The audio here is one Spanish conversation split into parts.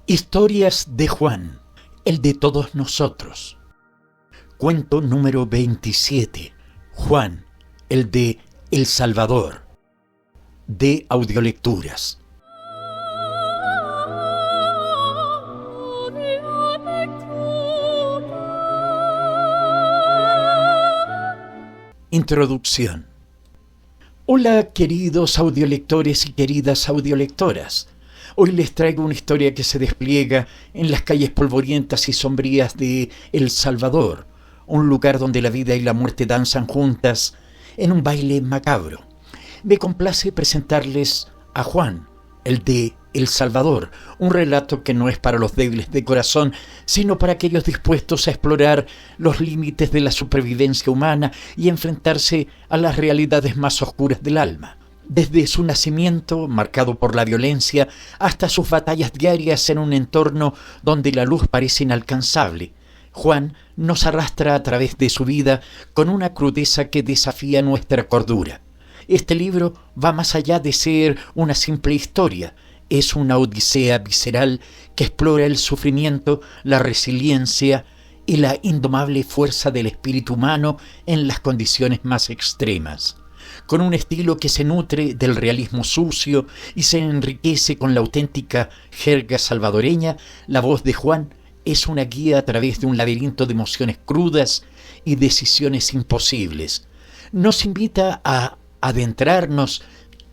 Historias de Juan, el de todos nosotros. Cuento número 27. Juan, el de El Salvador. De Audiolecturas. Introducción. Hola, queridos audiolectores y queridas audiolectoras. Hoy les traigo una historia que se despliega en las calles polvorientas y sombrías de El Salvador, un lugar donde la vida y la muerte danzan juntas en un baile macabro. Me complace presentarles a Juan, el de El Salvador, un relato que no es para los débiles de corazón, sino para aquellos dispuestos a explorar los límites de la supervivencia humana y enfrentarse a las realidades más oscuras del alma. Desde su nacimiento, marcado por la violencia, hasta sus batallas diarias en un entorno donde la luz parece inalcanzable, Juan nos arrastra a través de su vida con una crudeza que desafía nuestra cordura. Este libro va más allá de ser una simple historia. Es una odisea visceral que explora el sufrimiento, la resiliencia y la indomable fuerza del espíritu humano en las condiciones más extremas. Con un estilo que se nutre del realismo sucio y se enriquece con la auténtica jerga salvadoreña, la voz de Juan es una guía a través de un laberinto de emociones crudas y decisiones imposibles. Nos invita a adentrarnos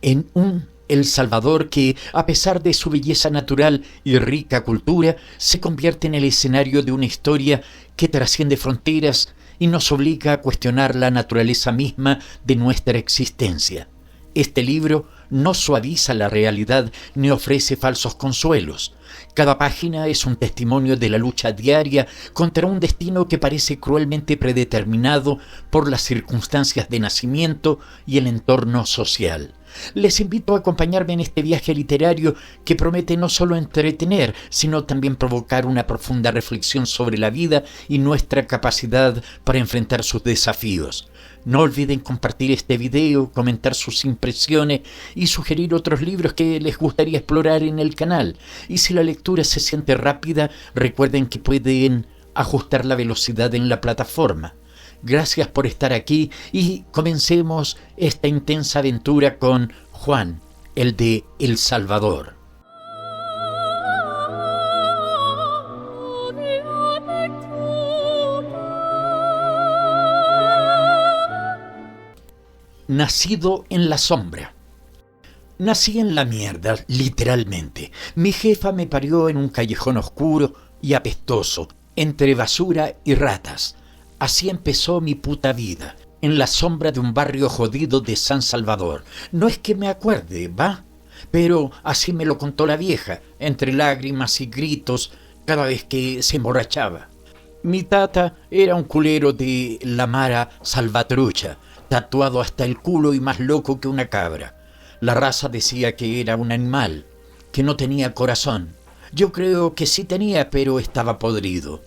en un El Salvador que, a pesar de su belleza natural y rica cultura, se convierte en el escenario de una historia que trasciende fronteras y nos obliga a cuestionar la naturaleza misma de nuestra existencia. Este libro no suaviza la realidad ni ofrece falsos consuelos. Cada página es un testimonio de la lucha diaria contra un destino que parece cruelmente predeterminado por las circunstancias de nacimiento y el entorno social. Les invito a acompañarme en este viaje literario que promete no solo entretener, sino también provocar una profunda reflexión sobre la vida y nuestra capacidad para enfrentar sus desafíos. No olviden compartir este video, comentar sus impresiones y sugerir otros libros que les gustaría explorar en el canal. Y si la lectura se siente rápida, recuerden que pueden ajustar la velocidad en la plataforma. Gracias por estar aquí y comencemos esta intensa aventura con Juan, el de El Salvador. Nacido en la sombra. Nací en la mierda, literalmente. Mi jefa me parió en un callejón oscuro y apestoso, entre basura y ratas. Así empezó mi puta vida, en la sombra de un barrio jodido de San Salvador. No es que me acuerde, ¿va? Pero así me lo contó la vieja, entre lágrimas y gritos, cada vez que se emborrachaba. Mi tata era un culero de la mara salvatrucha, tatuado hasta el culo y más loco que una cabra. La raza decía que era un animal, que no tenía corazón. Yo creo que sí tenía, pero estaba podrido.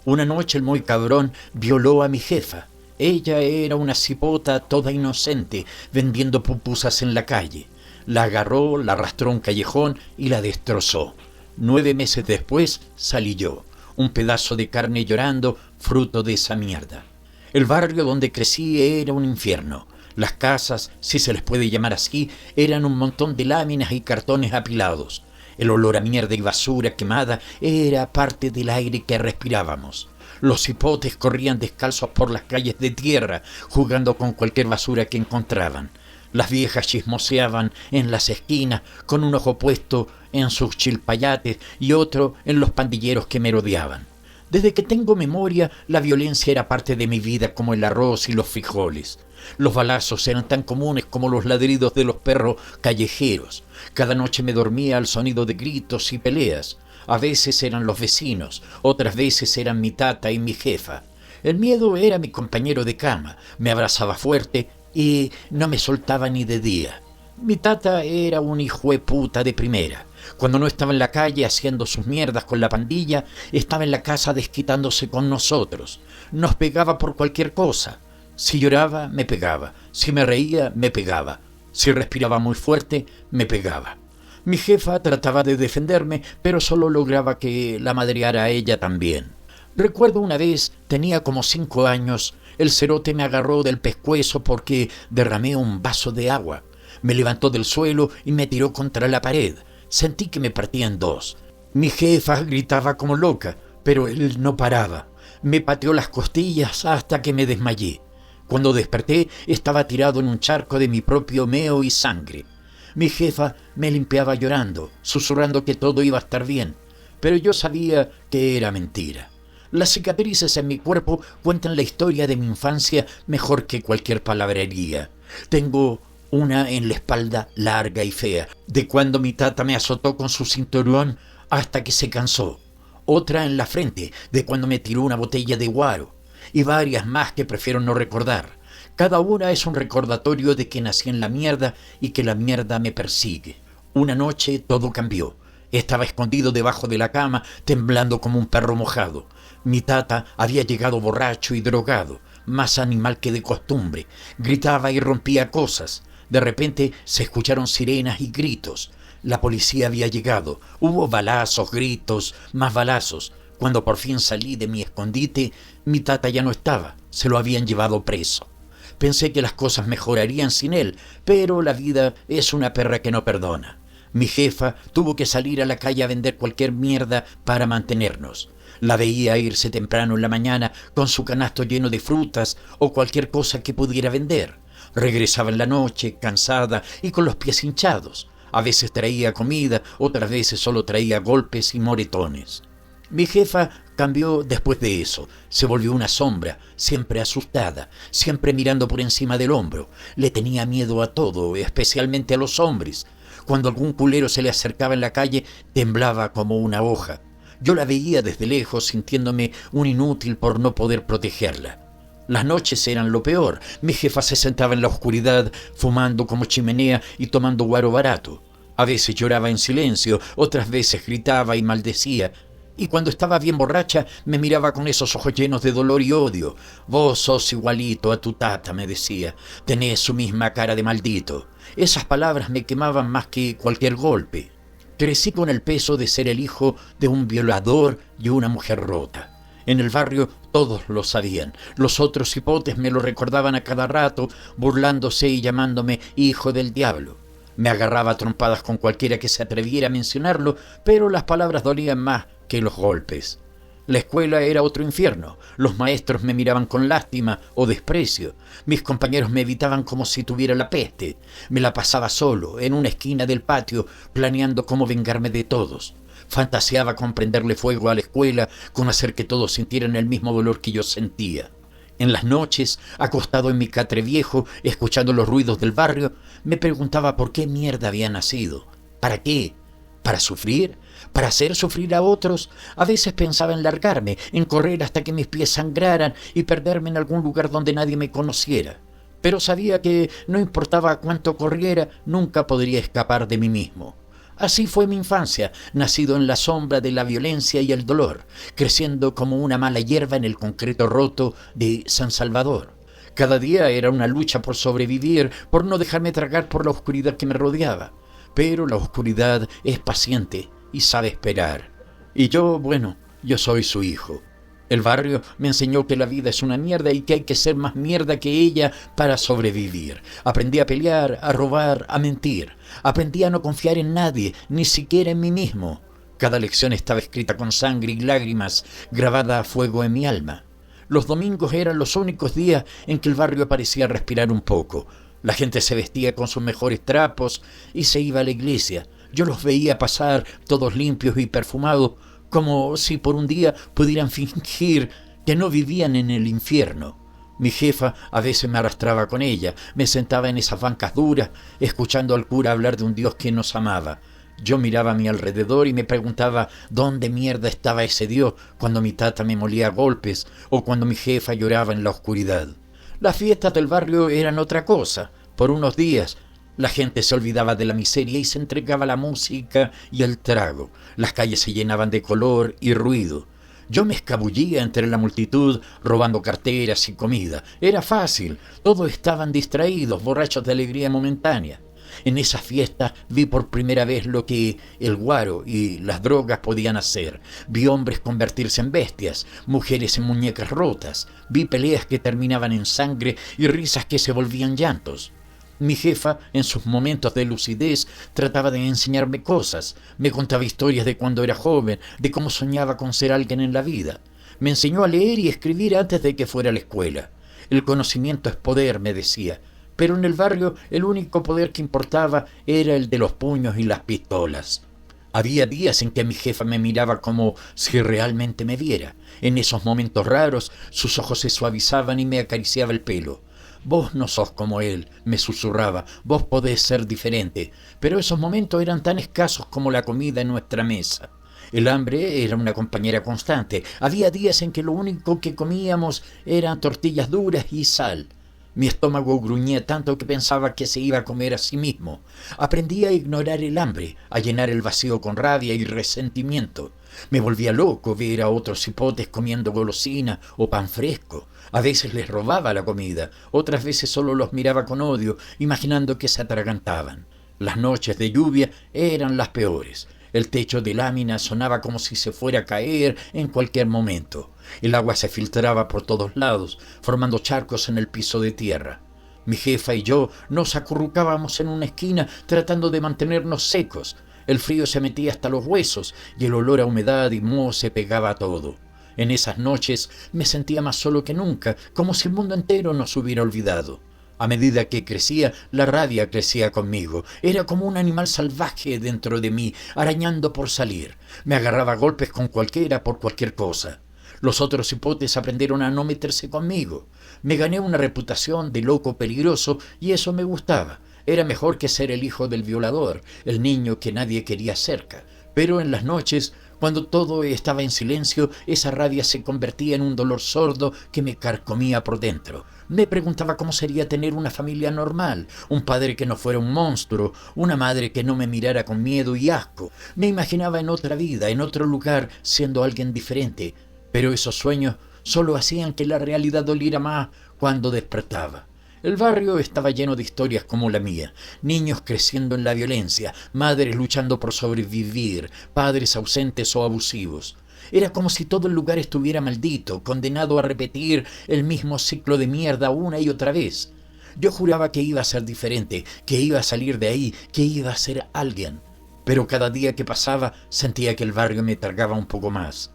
Una noche el muy cabrón violó a mi jefa. Ella era una cipota toda inocente, vendiendo pupusas en la calle. La agarró, la arrastró a un callejón y la destrozó. 9 meses después salí yo, un pedazo de carne llorando, fruto de esa mierda. El barrio donde crecí era un infierno. Las casas, si se les puede llamar así, eran un montón de láminas y cartones apilados. El olor a mierda y basura quemada era parte del aire que respirábamos. Los hipotes corrían descalzos por las calles de tierra, jugando con cualquier basura que encontraban. Las viejas chismoseaban en las esquinas, con un ojo puesto en sus chilpayates y otro en los pandilleros que merodeaban. Desde que tengo memoria, la violencia era parte de mi vida como el arroz y los frijoles. Los balazos eran tan comunes como los ladridos de los perros callejeros. Cada noche me dormía al sonido de gritos y peleas. A veces eran los vecinos, otras veces eran mi tata y mi jefa. El miedo era mi compañero de cama, me abrazaba fuerte y no me soltaba ni de día. Mi tata era un hijueputa de primera. Cuando no estaba en la calle haciendo sus mierdas con la pandilla, estaba en la casa desquitándose con nosotros. Nos pegaba por cualquier cosa. Si lloraba, me pegaba. Si me reía, me pegaba. Si respiraba muy fuerte, me pegaba. Mi jefa trataba de defenderme, pero solo lograba que la madreara a ella también. Recuerdo una vez, tenía como 5 años, el cerote me agarró del pescuezo porque derramé un vaso de agua. Me levantó del suelo y me tiró contra la pared. Sentí que me partía en dos. Mi jefa gritaba como loca, pero él no paraba. Me pateó las costillas hasta que me desmayé. Cuando desperté, estaba tirado en un charco de mi propio meo y sangre. Mi jefa me limpiaba llorando, susurrando que todo iba a estar bien, pero yo sabía que era mentira. Las cicatrices en mi cuerpo cuentan la historia de mi infancia mejor que cualquier palabrería. Tengo una en la espalda larga y fea, de cuando mi tata me azotó con su cinturón hasta que se cansó. Otra en la frente, de cuando me tiró una botella de guaro. Y varias más que prefiero no recordar. Cada una es un recordatorio de que nací en la mierda y que la mierda me persigue. Una noche todo cambió. Estaba escondido debajo de la cama, temblando como un perro mojado. Mi tata había llegado borracho y drogado, más animal que de costumbre. Gritaba y rompía cosas. De repente se escucharon sirenas y gritos. La policía había llegado. Hubo balazos, gritos, más balazos. Cuando por fin salí de mi escondite, mi tata ya no estaba. Se lo habían llevado preso. Pensé que las cosas mejorarían sin él, pero la vida es una perra que no perdona. Mi jefa tuvo que salir a la calle a vender cualquier mierda para mantenernos. La veía irse temprano en la mañana con su canasto lleno de frutas o cualquier cosa que pudiera vender. Regresaba en la noche, cansada y con los pies hinchados. A veces traía comida, otras veces solo traía golpes y moretones. Mi jefa cambió después de eso. Se volvió una sombra, siempre asustada, siempre mirando por encima del hombro. Le tenía miedo a todo, especialmente a los hombres. Cuando algún culero se le acercaba en la calle, temblaba como una hoja. Yo la veía desde lejos, sintiéndome un inútil por no poder protegerla. Las noches eran lo peor. Mi jefa se sentaba en la oscuridad, fumando como chimenea y tomando guaro barato. A veces lloraba en silencio, otras veces gritaba y maldecía. Y cuando estaba bien borracha, me miraba con esos ojos llenos de dolor y odio. «Vos sos igualito a tu tata», me decía. «Tenés su misma cara de maldito». Esas palabras me quemaban más que cualquier golpe. Crecí con el peso de ser el hijo de un violador y una mujer rota. En el barrio todos lo sabían. Los otros hipotes me lo recordaban a cada rato, burlándose y llamándome hijo del diablo. Me agarraba a trompadas con cualquiera que se atreviera a mencionarlo, pero las palabras dolían más que los golpes. La escuela era otro infierno. Los maestros me miraban con lástima o desprecio. Mis compañeros me evitaban como si tuviera la peste. Me la pasaba solo, en una esquina del patio, planeando cómo vengarme de todos. Fantaseaba con prenderle fuego a la escuela, con hacer que todos sintieran el mismo dolor que yo sentía. En las noches, acostado en mi catre viejo, escuchando los ruidos del barrio, me preguntaba por qué mierda había nacido. ¿Para qué? ¿Para sufrir? ¿Para hacer sufrir a otros? A veces pensaba en largarme, en correr hasta que mis pies sangraran y perderme en algún lugar donde nadie me conociera. Pero sabía que no importaba cuánto corriera, nunca podría escapar de mí mismo. Así fue mi infancia, nacido en la sombra de la violencia y el dolor, creciendo como una mala hierba en el concreto roto de San Salvador. Cada día era una lucha por sobrevivir, por no dejarme tragar por la oscuridad que me rodeaba. Pero la oscuridad es paciente y sabe esperar. Y yo soy su hijo. El barrio me enseñó que la vida es una mierda y que hay que ser más mierda que ella para sobrevivir. Aprendí a pelear, a robar, a mentir. Aprendí a no confiar en nadie, ni siquiera en mí mismo. Cada lección estaba escrita con sangre y lágrimas, grabada a fuego en mi alma. Los domingos eran los únicos días en que el barrio parecía respirar un poco. La gente se vestía con sus mejores trapos y se iba a la iglesia. Yo los veía pasar, todos limpios y perfumados, como si por un día pudieran fingir que no vivían en el infierno. Mi jefa a veces me arrastraba con ella, me sentaba en esas bancas duras, escuchando al cura hablar de un Dios que nos amaba. Yo miraba a mi alrededor y me preguntaba dónde mierda estaba ese Dios cuando mi tata me molía a golpes o cuando mi jefa lloraba en la oscuridad. Las fiestas del barrio eran otra cosa. Por unos días la gente se olvidaba de la miseria y se entregaba a la música y el trago. Las calles se llenaban de color y ruido. Yo me escabullía entre la multitud robando carteras y comida. Era fácil. Todos estaban distraídos, borrachos de alegría momentánea. En esa fiesta vi por primera vez lo que el guaro y las drogas podían hacer. Vi hombres convertirse en bestias, mujeres en muñecas rotas. Vi peleas que terminaban en sangre y risas que se volvían llantos. Mi jefa, en sus momentos de lucidez, trataba de enseñarme cosas. Me contaba historias de cuando era joven, de cómo soñaba con ser alguien en la vida. Me enseñó a leer y escribir antes de que fuera a la escuela. El conocimiento es poder, me decía, pero en el barrio el único poder que importaba era el de los puños y las pistolas. Había días en que mi jefa me miraba como si realmente me viera. En esos momentos raros sus ojos se suavizaban y me acariciaba el pelo. Vos no sos como él, me susurraba, vos podés ser diferente, pero esos momentos eran tan escasos como la comida en nuestra mesa. El hambre era una compañera constante. Había días en que lo único que comíamos eran tortillas duras y sal. Mi estómago gruñía tanto que pensaba que se iba a comer a sí mismo. Aprendí a ignorar el hambre, a llenar el vacío con rabia y resentimiento. Me volvía loco ver a otros hipotes comiendo golosina o pan fresco. A veces les robaba la comida, otras veces solo los miraba con odio, imaginando que se atragantaban. Las noches de lluvia eran las peores. El techo de lámina sonaba como si se fuera a caer en cualquier momento. El agua se filtraba por todos lados, formando charcos en el piso de tierra. Mi jefa y yo nos acurrucábamos en una esquina tratando de mantenernos secos. El frío se metía hasta los huesos y el olor a humedad y moho se pegaba a todo. En esas noches me sentía más solo que nunca, como si el mundo entero nos hubiera olvidado. A medida que crecía, la rabia crecía conmigo. Era como un animal salvaje dentro de mí, arañando por salir. Me agarraba a golpes con cualquiera por cualquier cosa. Los otros hipotes aprendieron a no meterse conmigo. Me gané una reputación de loco peligroso y eso me gustaba. Era mejor que ser el hijo del violador, el niño que nadie quería cerca. Pero en las noches, cuando todo estaba en silencio, esa rabia se convertía en un dolor sordo que me carcomía por dentro. Me preguntaba cómo sería tener una familia normal, un padre que no fuera un monstruo, una madre que no me mirara con miedo y asco. Me imaginaba en otra vida, en otro lugar, siendo alguien diferente. Pero esos sueños solo hacían que la realidad doliera más cuando despertaba. El barrio estaba lleno de historias como la mía, niños creciendo en la violencia, madres luchando por sobrevivir, padres ausentes o abusivos. Era como si todo el lugar estuviera maldito, condenado a repetir el mismo ciclo de mierda una y otra vez. Yo juraba que iba a ser diferente, que iba a salir de ahí, que iba a ser alguien. Pero cada día que pasaba sentía que el barrio me tragaba un poco más.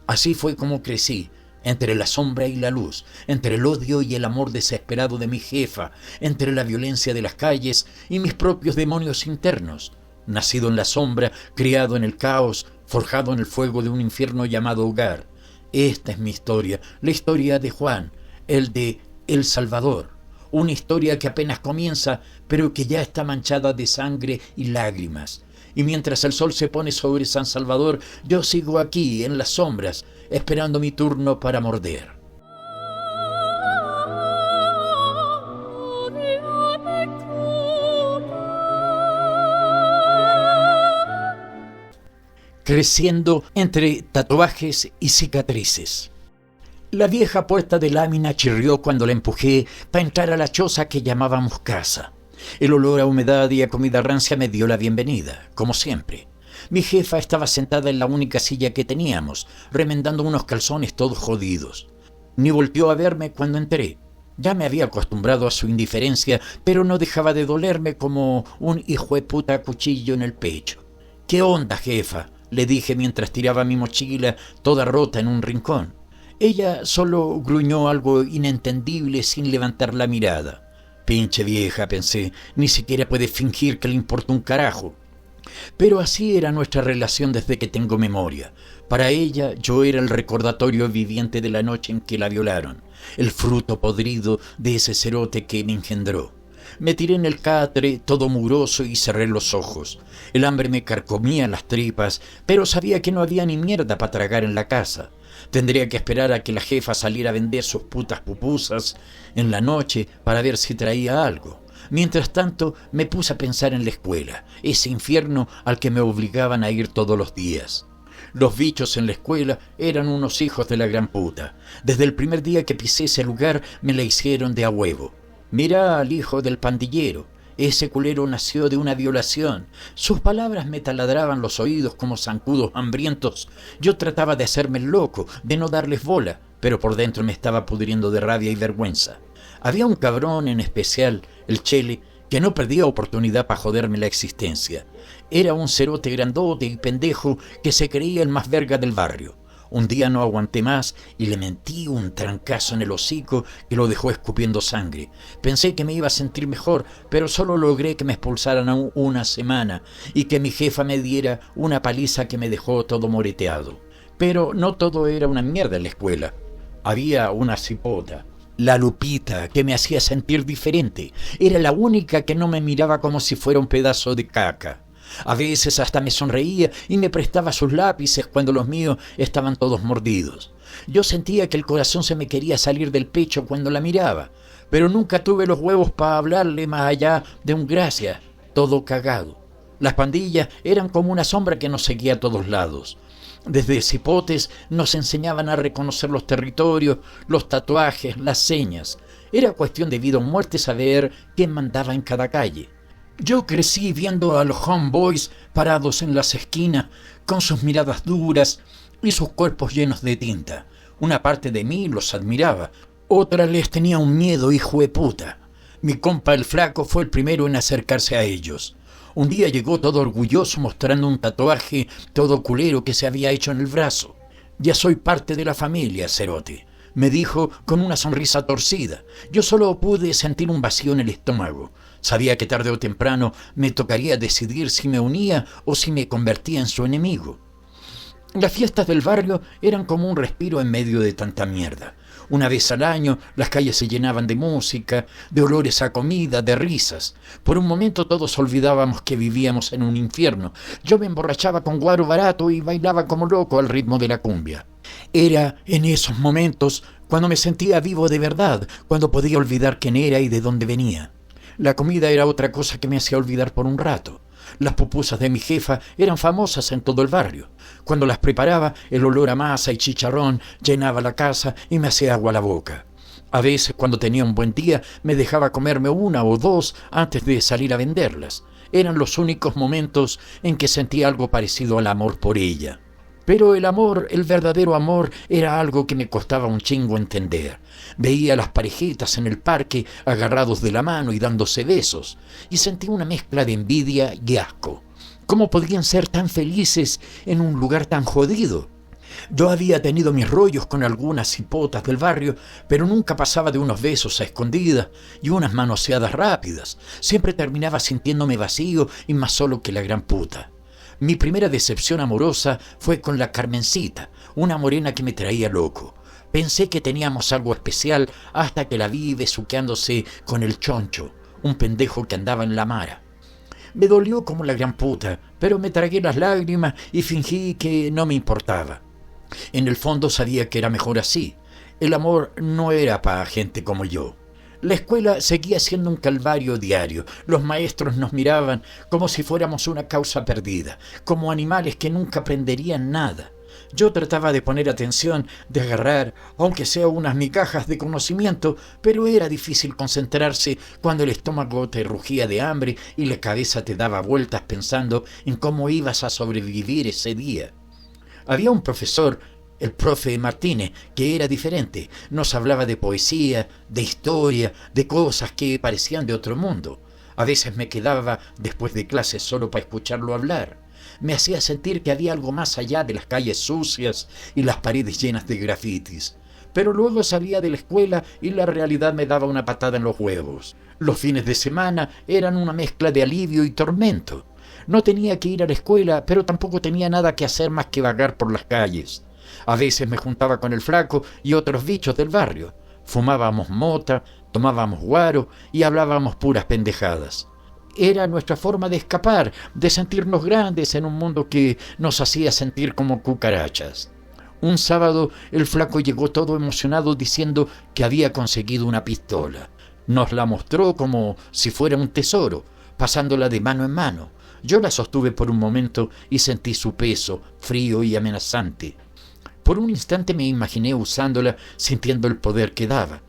Así fue como crecí, entre la sombra y la luz, entre el odio y el amor desesperado de mi jefa, entre la violencia de las calles y mis propios demonios internos. Nacido en la sombra, criado en el caos, forjado en el fuego de un infierno llamado hogar. Esta es mi historia, la historia de Juan, el de El Salvador. Una historia que apenas comienza, pero que ya está manchada de sangre y lágrimas. Y mientras el sol se pone sobre San Salvador, yo sigo aquí, en las sombras, esperando mi turno para morder. Creciendo entre tatuajes y cicatrices. La vieja puerta de lámina chirrió cuando la empujé para entrar a la choza que llamábamos casa. El olor a humedad y a comida rancia me dio la bienvenida, como siempre. Mi jefa estaba sentada en la única silla que teníamos, remendando unos calzones todos jodidos. Ni volteó a verme cuando entré. Ya me había acostumbrado a su indiferencia, pero no dejaba de dolerme como un hijueputa cuchillo en el pecho. «¿Qué onda, jefa?», le dije mientras tiraba mi mochila toda rota en un rincón. Ella solo gruñó algo inentendible sin levantar la mirada. Pinche vieja, pensé, ni siquiera puede fingir que le importa un carajo. Pero así era nuestra relación desde que tengo memoria. Para ella yo era el recordatorio viviente de la noche en que la violaron, el fruto podrido de ese cerote que me engendró. Me tiré en el catre, todo mugroso, y cerré los ojos. El hambre me carcomía las tripas, pero sabía que no había ni mierda para tragar en la casa. Tendría que esperar a que la jefa saliera a vender sus putas pupusas en la noche para ver si traía algo. Mientras tanto, me puse a pensar en la escuela, ese infierno al que me obligaban a ir todos los días. Los bichos en la escuela eran unos hijos de la gran puta. Desde el primer día que pisé ese lugar me la hicieron de a huevo. Mirá al hijo del pandillero. Ese culero nació de una violación. Sus palabras me taladraban los oídos como zancudos hambrientos. Yo trataba de hacerme el loco, de no darles bola, pero por dentro me estaba pudriendo de rabia y vergüenza. Había un cabrón en especial, el Chele, que no perdía oportunidad para joderme la existencia. Era un cerote grandote y pendejo que se creía el más verga del barrio. Un día no aguanté más y le mentí un trancazo en el hocico que lo dejó escupiendo sangre. Pensé que me iba a sentir mejor, pero solo logré que me expulsaran aún una semana y que mi jefa me diera una paliza que me dejó todo moreteado. Pero no todo era una mierda en la escuela. Había una cipota, la Lupita, que me hacía sentir diferente. Era la única que no me miraba como si fuera un pedazo de caca. A veces hasta me sonreía y me prestaba sus lápices cuando los míos estaban todos mordidos. Yo sentía que el corazón se me quería salir del pecho cuando la miraba, pero nunca tuve los huevos para hablarle más allá de un gracias, todo cagado. Las pandillas eran como una sombra que nos seguía a todos lados. Desde cipotes nos enseñaban a reconocer los territorios, los tatuajes, las señas. Era cuestión de vida o muerte saber quién mandaba en cada calle. Yo crecí viendo a los homeboys parados en las esquinas, con sus miradas duras y sus cuerpos llenos de tinta. Una parte de mí los admiraba, otra les tenía un miedo hijo de puta. Mi compa el flaco fue el primero en acercarse a ellos. Un día llegó todo orgulloso mostrando un tatuaje todo culero que se había hecho en el brazo. «Ya soy parte de la familia, cerote», me dijo con una sonrisa torcida. Yo solo pude sentir un vacío en el estómago. Sabía que tarde o temprano me tocaría decidir si me unía o si me convertía en su enemigo. Las fiestas del barrio eran como un respiro en medio de tanta mierda. Una vez al año las calles se llenaban de música, de olores a comida, de risas. Por un momento todos olvidábamos que vivíamos en un infierno. Yo me emborrachaba con guaro barato y bailaba como loco al ritmo de la cumbia. Era en esos momentos cuando me sentía vivo de verdad, cuando podía olvidar quién era y de dónde venía. La comida era otra cosa que me hacía olvidar por un rato. Las pupusas de mi jefa eran famosas en todo el barrio. Cuando las preparaba, el olor a masa y chicharrón llenaba la casa y me hacía agua la boca. A veces, cuando tenía un buen día, me dejaba comerme una o dos antes de salir a venderlas. Eran los únicos momentos en que sentía algo parecido al amor por ella. Pero el amor, el verdadero amor, era algo que me costaba un chingo entender. Veía a las parejitas en el parque agarrados de la mano y dándose besos, y sentía una mezcla de envidia y asco. ¿Cómo podían ser tan felices en un lugar tan jodido? Yo había tenido mis rollos con algunas hipotas del barrio, pero nunca pasaba de unos besos a escondidas y unas manoseadas rápidas. Siempre terminaba sintiéndome vacío y más solo que la gran puta. Mi primera decepción amorosa fue con la Carmencita, una morena que me traía loco. Pensé que teníamos algo especial hasta que la vi besuqueándose con el Choncho, un pendejo que andaba en la mara. Me dolió como la gran puta, pero me tragué las lágrimas y fingí que no me importaba. En el fondo sabía que era mejor así. El amor no era para gente como yo. La escuela seguía siendo un calvario diario. Los maestros nos miraban como si fuéramos una causa perdida, como animales que nunca aprenderían nada. Yo trataba de poner atención, de agarrar, aunque sea unas migajas de conocimiento, pero era difícil concentrarse cuando el estómago te rugía de hambre y la cabeza te daba vueltas pensando en cómo ibas a sobrevivir ese día. Había un profesor, el profe Martínez, que era diferente. Nos hablaba de poesía, de historia, de cosas que parecían de otro mundo. A veces me quedaba después de clases solo para escucharlo hablar. Me hacía sentir que había algo más allá de las calles sucias y las paredes llenas de grafitis. Pero luego salía de la escuela y la realidad me daba una patada en los huevos. Los fines de semana eran una mezcla de alivio y tormento. No tenía que ir a la escuela, pero tampoco tenía nada que hacer más que vagar por las calles. A veces me juntaba con el flaco y otros bichos del barrio. Fumábamos mota, tomábamos guaro y hablábamos puras pendejadas. Era nuestra forma de escapar, de sentirnos grandes en un mundo que nos hacía sentir como cucarachas. Un sábado el flaco llegó todo emocionado diciendo que había conseguido una pistola. Nos la mostró como si fuera un tesoro, pasándola de mano en mano. Yo la sostuve por un momento y sentí su peso, frío y amenazante. Por un instante me imaginé usándola, sintiendo el poder que daba.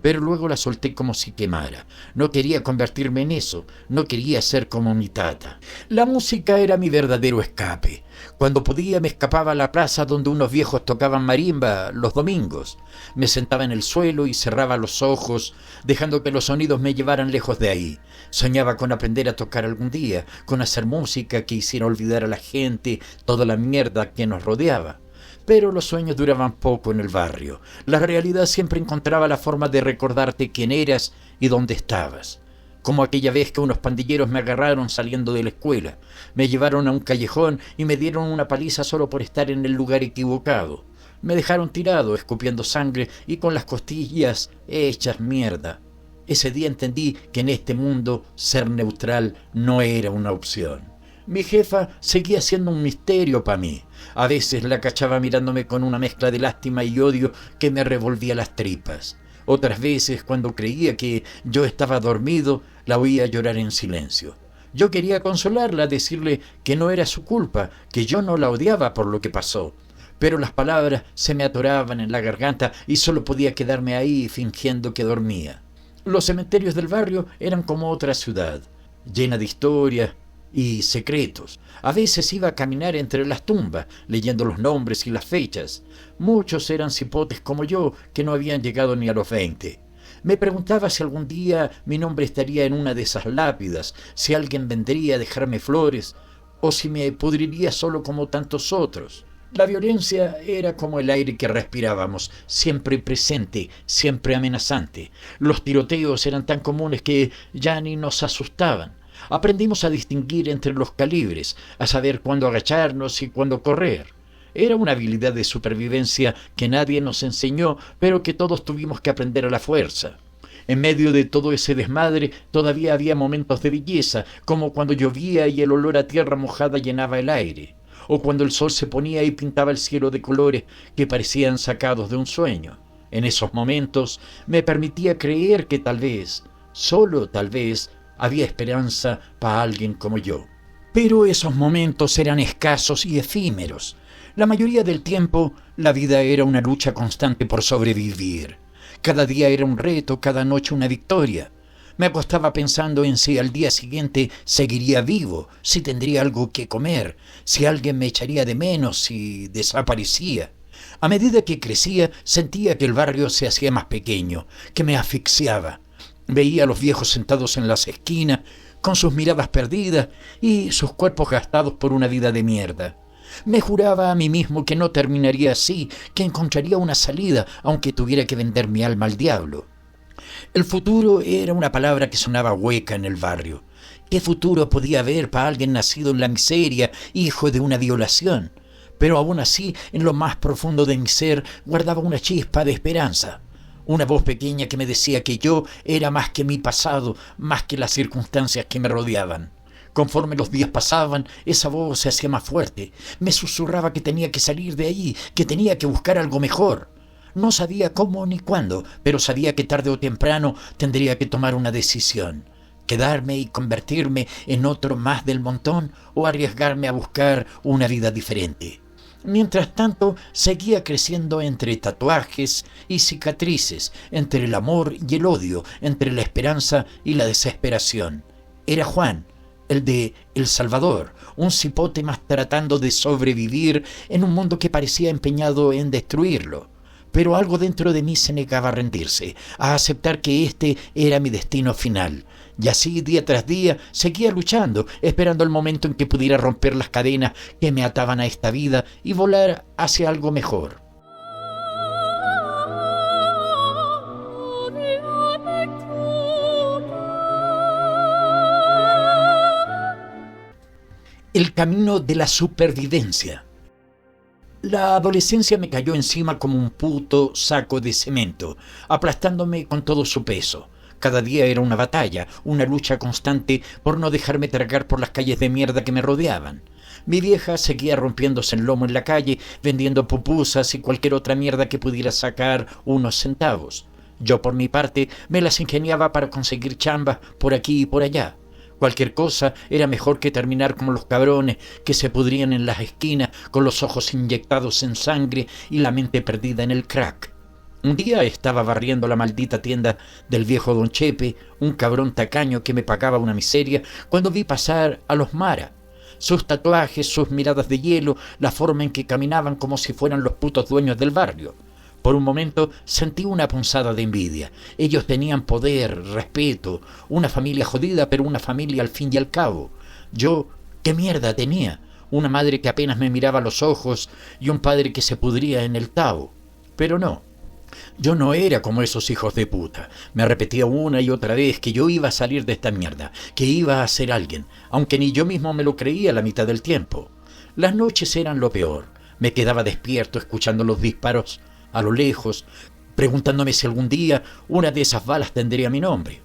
pero luego la solté como si quemara. No quería convertirme en eso, no quería ser como mi tata. La música era mi verdadero escape. Cuando podía me escapaba a la plaza donde unos viejos tocaban marimba los domingos. Me sentaba en el suelo y cerraba los ojos, dejando que los sonidos me llevaran lejos de ahí. Soñaba con aprender a tocar algún día, con hacer música que hiciera olvidar a la gente toda la mierda que nos rodeaba. Pero los sueños duraban poco en el barrio. La realidad siempre encontraba la forma de recordarte quién eras y dónde estabas. Como aquella vez que unos pandilleros me agarraron saliendo de la escuela. Me llevaron a un callejón y me dieron una paliza solo por estar en el lugar equivocado. Me dejaron tirado, escupiendo sangre y con las costillas hechas mierda. Ese día entendí que en este mundo ser neutral no era una opción. Mi jefa seguía siendo un misterio para mí. A veces la cachaba mirándome con una mezcla de lástima y odio que me revolvía las tripas. Otras veces, cuando creía que yo estaba dormido, la oía llorar en silencio. Yo quería consolarla, decirle que no era su culpa, que yo no la odiaba por lo que pasó. Pero las palabras se me atoraban en la garganta y solo podía quedarme ahí fingiendo que dormía. Los cementerios del barrio eran como otra ciudad, llena de historias y secretos. A veces iba a caminar entre las tumbas, leyendo los nombres y las fechas. Muchos eran cipotes como yo, que no habían llegado ni a los 20. Me preguntaba si algún día mi nombre estaría en una de esas lápidas, si alguien vendría a dejarme flores, o si me pudriría solo como tantos otros. La violencia era como el aire que respirábamos, siempre presente, siempre amenazante. Los tiroteos eran tan comunes que ya ni nos asustaban. Aprendimos a distinguir entre los calibres, a saber cuándo agacharnos y cuándo correr. Era una habilidad de supervivencia que nadie nos enseñó, pero que todos tuvimos que aprender a la fuerza. En medio de todo ese desmadre todavía había momentos de belleza, como cuando llovía y el olor a tierra mojada llenaba el aire, o cuando el sol se ponía y pintaba el cielo de colores que parecían sacados de un sueño. En esos momentos me permitía creer que tal vez, solo tal vez, había esperanza para alguien como yo. Pero esos momentos eran escasos y efímeros. La mayoría del tiempo, la vida era una lucha constante por sobrevivir. Cada día era un reto, cada noche una victoria. Me acostaba pensando en si al día siguiente seguiría vivo, si tendría algo que comer, si alguien me echaría de menos, si desaparecía. A medida que crecía, sentía que el barrio se hacía más pequeño, que me asfixiaba. Veía a los viejos sentados en las esquinas, con sus miradas perdidas y sus cuerpos gastados por una vida de mierda. Me juraba a mí mismo que no terminaría así, que encontraría una salida, aunque tuviera que vender mi alma al diablo. El futuro era una palabra que sonaba hueca en el barrio. ¿Qué futuro podía haber para alguien nacido en la miseria, hijo de una violación? Pero aún así, en lo más profundo de mi ser, guardaba una chispa de esperanza. Una voz pequeña que me decía que yo era más que mi pasado, más que las circunstancias que me rodeaban. Conforme los días pasaban, esa voz se hacía más fuerte. Me susurraba que tenía que salir de ahí, que tenía que buscar algo mejor. No sabía cómo ni cuándo, pero sabía que tarde o temprano tendría que tomar una decisión. Quedarme y convertirme en otro más del montón o arriesgarme a buscar una vida diferente. Mientras tanto, seguía creciendo entre tatuajes y cicatrices, entre el amor y el odio, entre la esperanza y la desesperación. Era Juan, el de El Salvador, un cipote más tratando de sobrevivir en un mundo que parecía empeñado en destruirlo. Pero algo dentro de mí se negaba a rendirse, a aceptar que este era mi destino final. Y así, día tras día, seguía luchando, esperando el momento en que pudiera romper las cadenas que me ataban a esta vida y volar hacia algo mejor. El camino de la supervivencia. La adolescencia me cayó encima como un puto saco de cemento, aplastándome con todo su peso. Cada día era una batalla, una lucha constante por no dejarme tragar por las calles de mierda que me rodeaban. Mi vieja seguía rompiéndose el lomo en la calle, vendiendo pupusas y cualquier otra mierda que pudiera sacar unos centavos. Yo, por mi parte, me las ingeniaba para conseguir chambas por aquí y por allá. Cualquier cosa era mejor que terminar como los cabrones que se pudrían en las esquinas con los ojos inyectados en sangre y la mente perdida en el crack. Un día estaba barriendo la maldita tienda del viejo Don Chepe, un cabrón tacaño que me pagaba una miseria, cuando vi pasar a los Mara. Sus tatuajes, sus miradas de hielo, la forma en que caminaban como si fueran los putos dueños del barrio. Por un momento sentí una punzada de envidia. Ellos tenían poder, respeto, una familia jodida, pero una familia al fin y al cabo. Yo, ¿qué mierda tenía? Una madre que apenas me miraba a los ojos y un padre que se pudría en el tabo. Pero no. Yo no era como esos hijos de puta. Me repetía una y otra vez que yo iba a salir de esta mierda, que iba a ser alguien, aunque ni yo mismo me lo creía la mitad del tiempo. Las noches eran lo peor. Me quedaba despierto escuchando los disparos a lo lejos, preguntándome si algún día una de esas balas tendría mi nombre.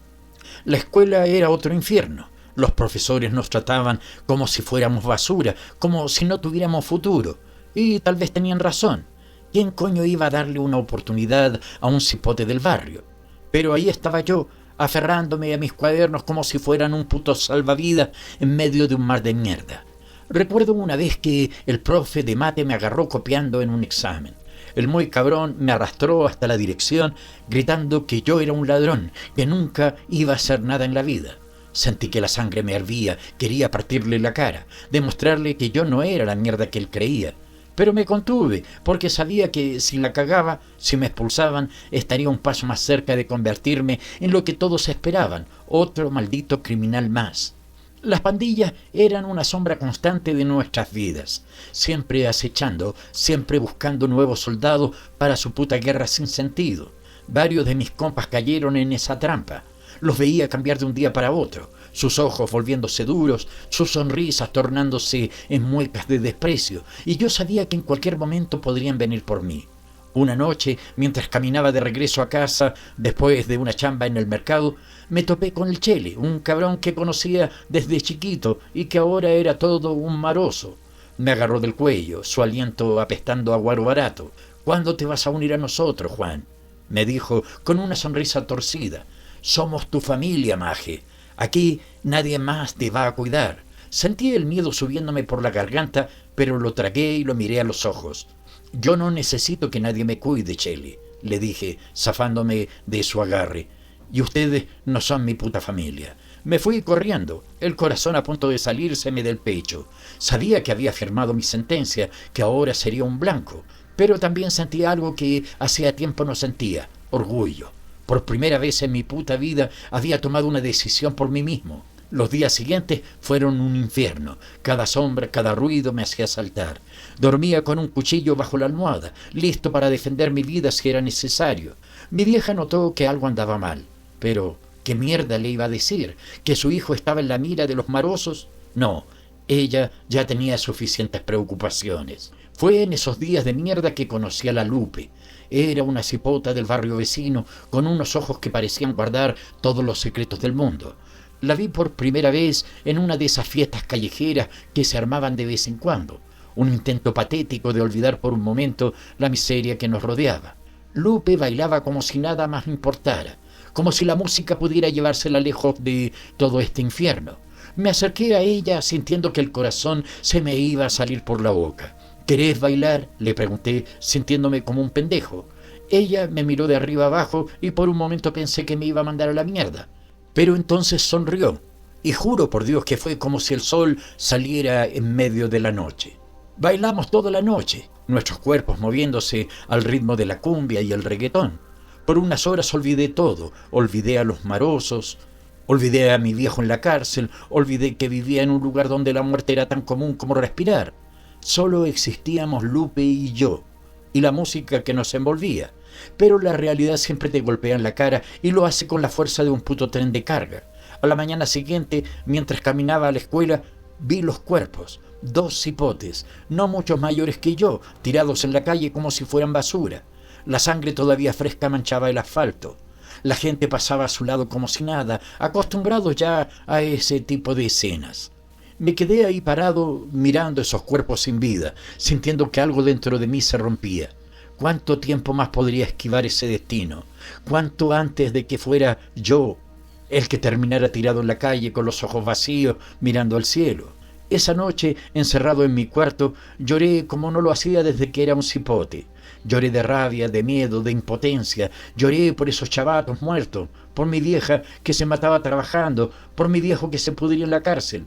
La escuela era otro infierno. Los profesores nos trataban como si fuéramos basura, como si no tuviéramos futuro. Y tal vez tenían razón. ¿Quién coño iba a darle una oportunidad a un cipote del barrio? Pero ahí estaba yo, aferrándome a mis cuadernos como si fueran un puto salvavidas en medio de un mar de mierda. Recuerdo una vez que el profe de mate me agarró copiando en un examen. El muy cabrón me arrastró hasta la dirección, gritando que yo era un ladrón, que nunca iba a hacer nada en la vida. Sentí que la sangre me hervía, quería partirle la cara, demostrarle que yo no era la mierda que él creía. Pero me contuve, porque sabía que si la cagaba, si me expulsaban, estaría un paso más cerca de convertirme en lo que todos esperaban, otro maldito criminal más. Las pandillas eran una sombra constante de nuestras vidas, siempre acechando, siempre buscando nuevos soldados para su puta guerra sin sentido. Varios de mis compas cayeron en esa trampa. Los veía cambiar de un día para otro, sus ojos volviéndose duros, sus sonrisas tornándose en muecas de desprecio, y yo sabía que en cualquier momento podrían venir por mí. Una noche, mientras caminaba de regreso a casa, después de una chamba en el mercado, me topé con el Chele, un cabrón que conocía desde chiquito y que ahora era todo un maroso. Me agarró del cuello, su aliento apestando a guaro barato. «¿Cuándo te vas a unir a nosotros, Juan?», me dijo con una sonrisa torcida. «Somos tu familia, maje. Aquí nadie más te va a cuidar». Sentí el miedo subiéndome por la garganta, pero lo tragué y lo miré a los ojos. «Yo no necesito que nadie me cuide, Chele», le dije, zafándome de su agarre. «Y ustedes no son mi puta familia». Me fui corriendo, el corazón a punto de salírseme del pecho. Sabía que había firmado mi sentencia, que ahora sería un blanco, pero también sentía algo que hacía tiempo no sentía: orgullo. Por primera vez en mi puta vida había tomado una decisión por mí mismo. Los días siguientes fueron un infierno. Cada sombra, cada ruido me hacía saltar. Dormía con un cuchillo bajo la almohada, listo para defender mi vida si era necesario. Mi vieja notó que algo andaba mal. Pero, ¿qué mierda le iba a decir? ¿Que su hijo estaba en la mira de los marosos? No, ella ya tenía suficientes preocupaciones. Fue en esos días de mierda que conocí a la Lupe. Era una cipota del barrio vecino, con unos ojos que parecían guardar todos los secretos del mundo. La vi por primera vez en una de esas fiestas callejeras que se armaban de vez en cuando, un intento patético de olvidar por un momento la miseria que nos rodeaba. Lupe bailaba como si nada más importara, como si la música pudiera llevársela lejos de todo este infierno. Me acerqué a ella sintiendo que el corazón se me iba a salir por la boca. «¿Querés bailar?», le pregunté, sintiéndome como un pendejo. Ella me miró de arriba abajo y por un momento pensé que me iba a mandar a la mierda. Pero entonces sonrió, y juro por Dios que fue como si el sol saliera en medio de la noche. Bailamos toda la noche, nuestros cuerpos moviéndose al ritmo de la cumbia y el reggaetón. Por unas horas olvidé todo, olvidé a los marosos, olvidé a mi viejo en la cárcel, olvidé que vivía en un lugar donde la muerte era tan común como respirar. Solo existíamos Lupe y yo, y la música que nos envolvía. Pero la realidad siempre te golpea en la cara y lo hace con la fuerza de un puto tren de carga. A la mañana siguiente, mientras caminaba a la escuela, vi los cuerpos, 2 cipotes, no muchos mayores que yo, tirados en la calle como si fueran basura. La sangre todavía fresca manchaba el asfalto. La gente pasaba a su lado como si nada, acostumbrados ya a ese tipo de escenas. Me quedé ahí parado mirando esos cuerpos sin vida, sintiendo que algo dentro de mí se rompía. ¿Cuánto tiempo más podría esquivar ese destino? ¿Cuánto antes de que fuera yo el que terminara tirado en la calle con los ojos vacíos mirando al cielo? Esa noche, encerrado en mi cuarto, lloré como no lo hacía desde que era un cipote. Lloré de rabia, de miedo, de impotencia. Lloré por esos chavatos muertos, por mi vieja que se mataba trabajando, por mi viejo que se pudría en la cárcel.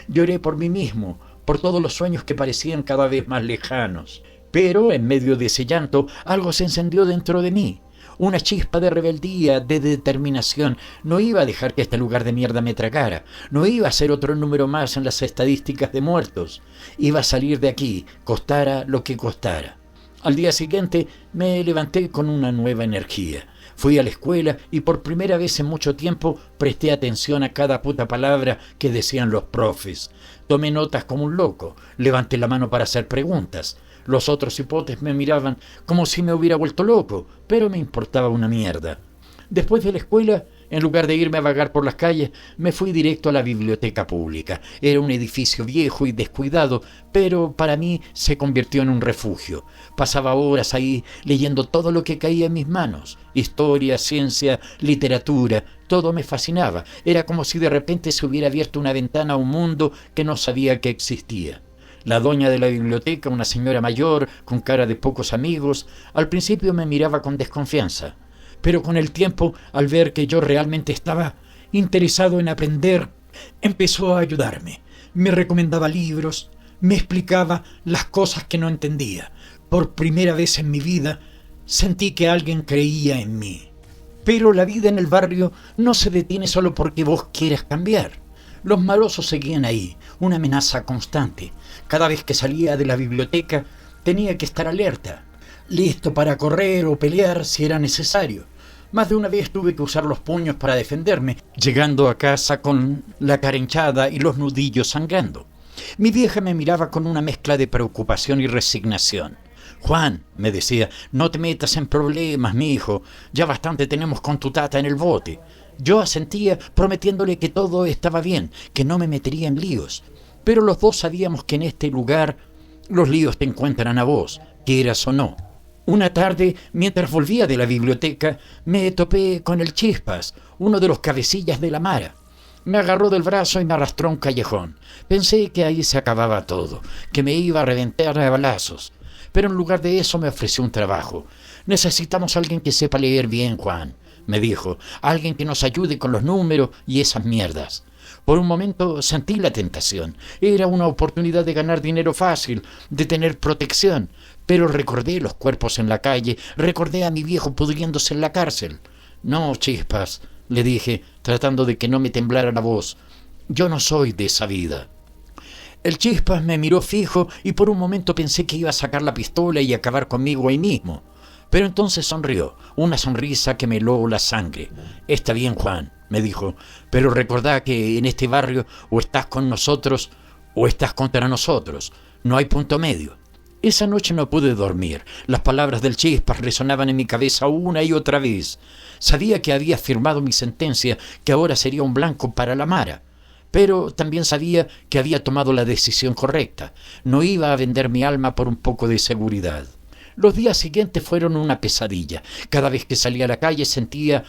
Lloré por mí mismo, por todos los sueños que parecían cada vez más lejanos. Pero en medio de ese llanto algo se encendió dentro de mí. Una chispa de rebeldía, de determinación. No iba a dejar que este lugar de mierda me tragara. No iba a ser otro número más en las estadísticas de muertos. Iba a salir de aquí, costara lo que costara. Al día siguiente me levanté con una nueva energía. Fui a la escuela y por primera vez en mucho tiempo presté atención a cada puta palabra que decían los profes. Tomé notas como un loco, levanté la mano para hacer preguntas. Los otros hipotes me miraban como si me hubiera vuelto loco, pero me importaba una mierda. Después de la escuela, en lugar de irme a vagar por las calles, me fui directo a la biblioteca pública. Era un edificio viejo y descuidado, pero para mí se convirtió en un refugio. Pasaba horas ahí leyendo todo lo que caía en mis manos. Historia, ciencia, literatura, todo me fascinaba. Era como si de repente se hubiera abierto una ventana a un mundo que no sabía que existía. La dueña de la biblioteca, una señora mayor, con cara de pocos amigos, al principio me miraba con desconfianza. Pero con el tiempo, al ver que yo realmente estaba interesado en aprender, empezó a ayudarme. Me recomendaba libros, me explicaba las cosas que no entendía. Por primera vez en mi vida sentí que alguien creía en mí. Pero la vida en el barrio no se detiene solo porque vos quieras cambiar. Los malosos seguían ahí, una amenaza constante. Cada vez que salía de la biblioteca tenía que estar alerta, listo para correr o pelear si era necesario. Más de una vez tuve que usar los puños para defenderme, llegando a casa con la cara hinchada y los nudillos sangrando. Mi vieja me miraba con una mezcla de preocupación y resignación. «Juan», me decía, «no te metas en problemas, mi hijo. Ya bastante tenemos con tu tata en el bote». Yo asentía, prometiéndole que todo estaba bien, que no me metería en líos. Pero los dos sabíamos que en este lugar los líos te encuentran a vos, quieras o no. Una tarde, mientras volvía de la biblioteca, me topé con el Chispas, uno de los cabecillas de la Mara. Me agarró del brazo y me arrastró a un callejón. Pensé que ahí se acababa todo, que me iba a reventar a balazos. Pero en lugar de eso me ofreció un trabajo. «Necesitamos a alguien que sepa leer bien, Juan», me dijo, «alguien que nos ayude con los números y esas mierdas». Por un momento sentí la tentación. Era una oportunidad de ganar dinero fácil, de tener protección. Pero recordé los cuerpos en la calle, recordé a mi viejo pudriéndose en la cárcel. «No, Chispas», le dije, tratando de que no me temblara la voz, «yo no soy de esa vida». El Chispas me miró fijo y por un momento pensé que iba a sacar la pistola y acabar conmigo ahí mismo. Pero entonces sonrió, una sonrisa que me heló la sangre. «Está bien, Juan», me dijo, «pero recordá que en este barrio o estás con nosotros o estás contra nosotros. No hay punto medio». Esa noche no pude dormir. Las palabras del Chispas resonaban en mi cabeza una y otra vez. Sabía que había firmado mi sentencia, que ahora sería un blanco para la Mara. Pero también sabía que había tomado la decisión correcta. No iba a vender mi alma por un poco de seguridad. Los días siguientes fueron una pesadilla. Cada vez que salía a la calle sentía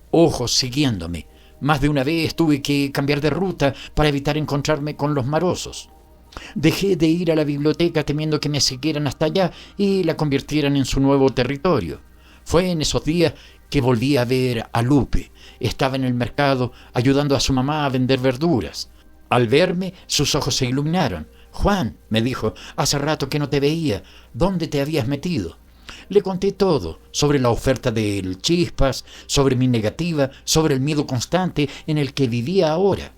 ojos siguiéndome. Más de una vez tuve que cambiar de ruta para evitar encontrarme con los marosos. Dejé de ir a la biblioteca temiendo que me siguieran hasta allá y la convirtieran en su nuevo territorio. Fue en esos días que volví a ver a Lupe. Estaba en el mercado ayudando a su mamá a vender verduras. Al verme, sus ojos se iluminaron. «Juan», me dijo, «hace rato que no te veía. ¿Dónde te habías metido?» Le conté todo, sobre la oferta del Chispas, sobre mi negativa, sobre el miedo constante en el que vivía ahora.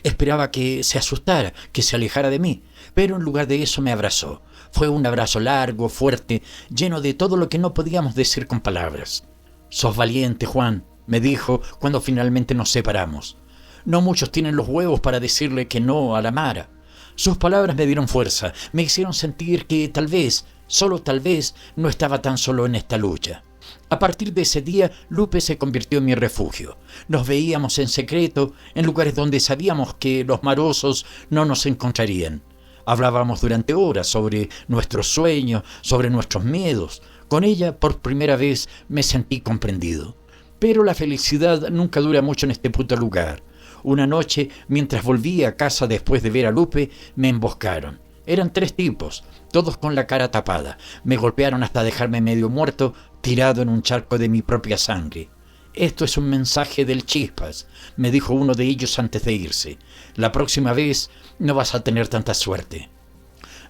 Esperaba que se asustara, que se alejara de mí, pero en lugar de eso me abrazó. Fue un abrazo largo, fuerte, lleno de todo lo que no podíamos decir con palabras. «Sos valiente, Juan», me dijo cuando finalmente nos separamos. «No muchos tienen los huevos para decirle que no a la Mara». Sus palabras me dieron fuerza, me hicieron sentir que tal vez, solo tal vez, no estaba tan solo en esta lucha. A partir de ese día, Lupe se convirtió en mi refugio. Nos veíamos en secreto, en lugares donde sabíamos que los marosos no nos encontrarían. Hablábamos durante horas sobre nuestros sueños, sobre nuestros miedos. Con ella, por primera vez, me sentí comprendido. Pero la felicidad nunca dura mucho en este puto lugar. Una noche, mientras volvía a casa después de ver a Lupe, me emboscaron. Eran 3 tipos, todos con la cara tapada. Me golpearon hasta dejarme medio muerto, tirado en un charco de mi propia sangre. «Esto es un mensaje del Chispas», me dijo uno de ellos antes de irse. «La próxima vez no vas a tener tanta suerte».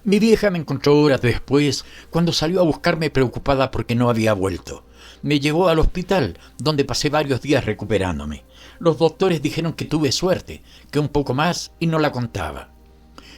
Mi vieja me encontró horas después, cuando salió a buscarme preocupada porque no había vuelto. Me llevó al hospital, donde pasé varios días recuperándome. Los doctores dijeron que tuve suerte, que un poco más y no la contaba.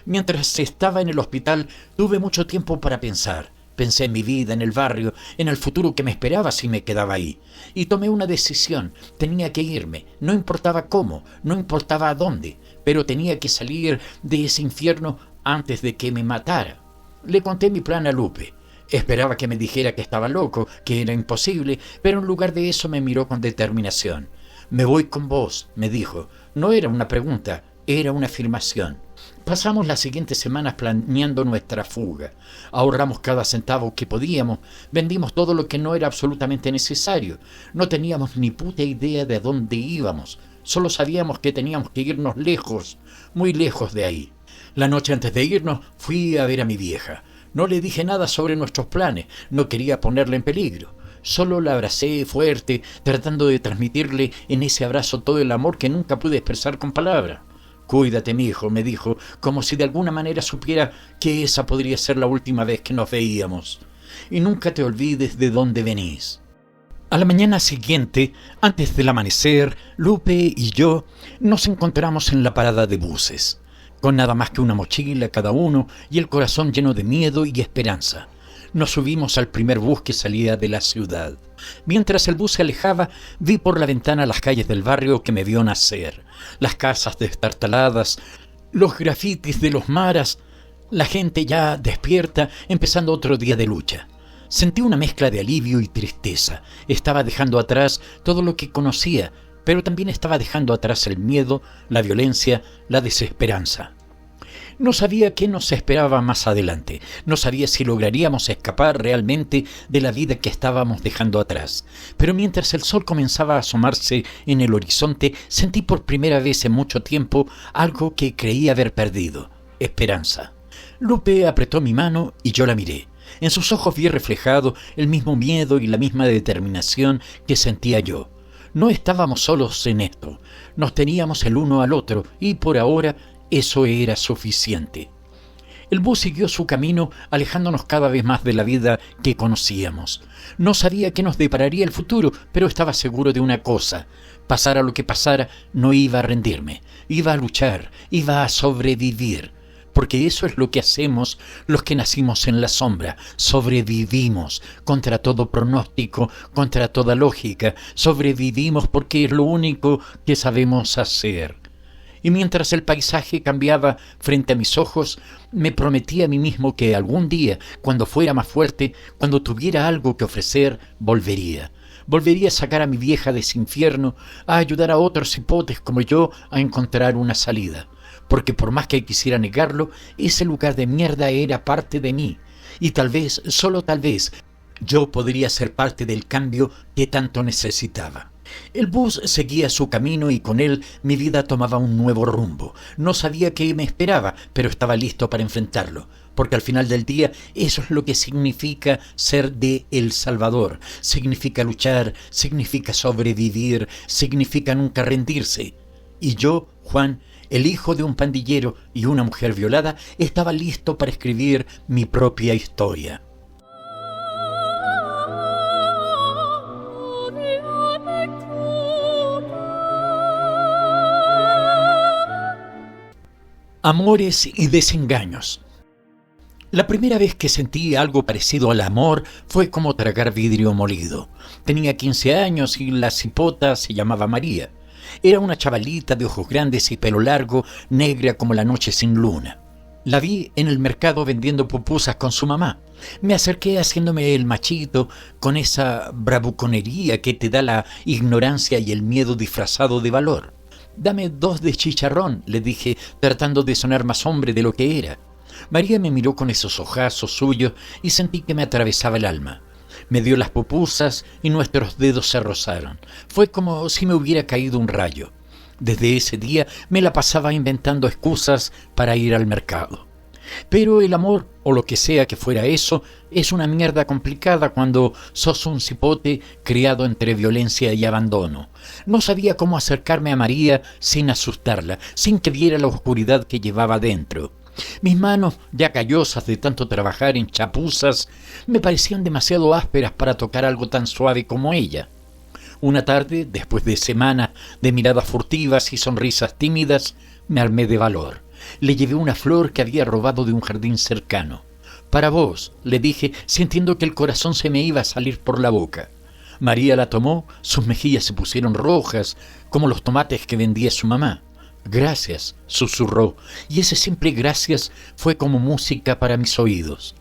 Mientras estaba en el hospital, tuve mucho tiempo para pensar. Pensé en mi vida, en el barrio, en el futuro que me esperaba si me quedaba ahí. Y tomé una decisión. Tenía que irme. No importaba cómo, no importaba a dónde, pero tenía que salir de ese infierno antes de que me matara. Le conté mi plan a Lupe. Esperaba que me dijera que estaba loco, que era imposible, pero en lugar de eso me miró con determinación. «Me voy con vos», me dijo. No era una pregunta, era una afirmación. Pasamos las siguientes semanas planeando nuestra fuga. Ahorramos cada centavo que podíamos, vendimos todo lo que no era absolutamente necesario. No teníamos ni puta idea de a dónde íbamos. Solo sabíamos que teníamos que irnos lejos, muy lejos de ahí. La noche antes de irnos fui a ver a mi vieja. No le dije nada sobre nuestros planes, no quería ponerla en peligro. Solo la abracé fuerte, tratando de transmitirle en ese abrazo todo el amor que nunca pude expresar con palabras. «Cuídate, mi hijo», me dijo, como si de alguna manera supiera que esa podría ser la última vez que nos veíamos. «Y nunca te olvides de dónde venís». A la mañana siguiente, antes del amanecer, Lupe y yo nos encontramos en la parada de buses, con nada más que una mochila cada uno y el corazón lleno de miedo y esperanza. Nos subimos al primer bus que salía de la ciudad. Mientras el bus se alejaba, vi por la ventana las calles del barrio que me vio nacer, las casas destartaladas, los grafitis de los maras, la gente ya despierta, empezando otro día de lucha. Sentí una mezcla de alivio y tristeza. Estaba dejando atrás todo lo que conocía, pero también estaba dejando atrás el miedo, la violencia, la desesperanza. No sabía qué nos esperaba más adelante, no sabía si lograríamos escapar realmente de la vida que estábamos dejando atrás. Pero mientras el sol comenzaba a asomarse en el horizonte, sentí por primera vez en mucho tiempo algo que creía haber perdido: esperanza. Lupe apretó mi mano y yo la miré. En sus ojos vi reflejado el mismo miedo y la misma determinación que sentía yo. No estábamos solos en esto, nos teníamos el uno al otro y por ahora eso era suficiente. El bus siguió su camino, alejándonos cada vez más de la vida que conocíamos. No sabía qué nos depararía el futuro, pero estaba seguro de una cosa: pasara lo que pasara, no iba a rendirme, iba a luchar, iba a sobrevivir. Porque eso es lo que hacemos los que nacimos en la sombra. Sobrevivimos contra todo pronóstico, contra toda lógica. Sobrevivimos porque es lo único que sabemos hacer. Y mientras el paisaje cambiaba frente a mis ojos, me prometí a mí mismo que algún día, cuando fuera más fuerte, cuando tuviera algo que ofrecer, volvería. Volvería a sacar a mi vieja de ese infierno, a ayudar a otros hipotes como yo a encontrar una salida. Porque por más que quisiera negarlo, ese lugar de mierda era parte de mí. Y tal vez, solo tal vez, yo podría ser parte del cambio que tanto necesitaba. El bus seguía su camino y con él mi vida tomaba un nuevo rumbo. No sabía qué me esperaba, pero estaba listo para enfrentarlo. Porque al final del día eso es lo que significa ser de El Salvador. Significa luchar, significa sobrevivir, significa nunca rendirse. Y yo, Juan, el hijo de un pandillero y una mujer violada, estaba listo para escribir mi propia historia. Amores y desengaños. La primera vez que sentí algo parecido al amor fue como tragar vidrio molido. Tenía 15 años y la cipota se llamaba María. Era una chavalita de ojos grandes y pelo largo, negra como la noche sin luna. La vi en el mercado vendiendo pupusas con su mamá. Me acerqué haciéndome el machito con esa bravuconería que te da la ignorancia y el miedo disfrazado de valor. «Dame 2 de chicharrón», le dije, tratando de sonar más hombre de lo que era. María me miró con esos ojazos suyos y sentí que me atravesaba el alma. Me dio las pupusas y nuestros dedos se rozaron. Fue como si me hubiera caído un rayo. Desde ese día me la pasaba inventando excusas para ir al mercado. Pero el amor, o lo que sea que fuera eso, es una mierda complicada cuando sos un cipote criado entre violencia y abandono. No sabía cómo acercarme a María sin asustarla, sin que viera la oscuridad que llevaba dentro. Mis manos, ya callosas de tanto trabajar en chapuzas, me parecían demasiado ásperas para tocar algo tan suave como ella. Una tarde, después de semanas de miradas furtivas y sonrisas tímidas, me armé de valor. Le llevé una flor que había robado de un jardín cercano. «Para vos», le dije, sintiendo que el corazón se me iba a salir por la boca. María la tomó, sus mejillas se pusieron rojas, como los tomates que vendía su mamá. «Gracias», susurró, y ese simple gracias fue como música para mis oídos.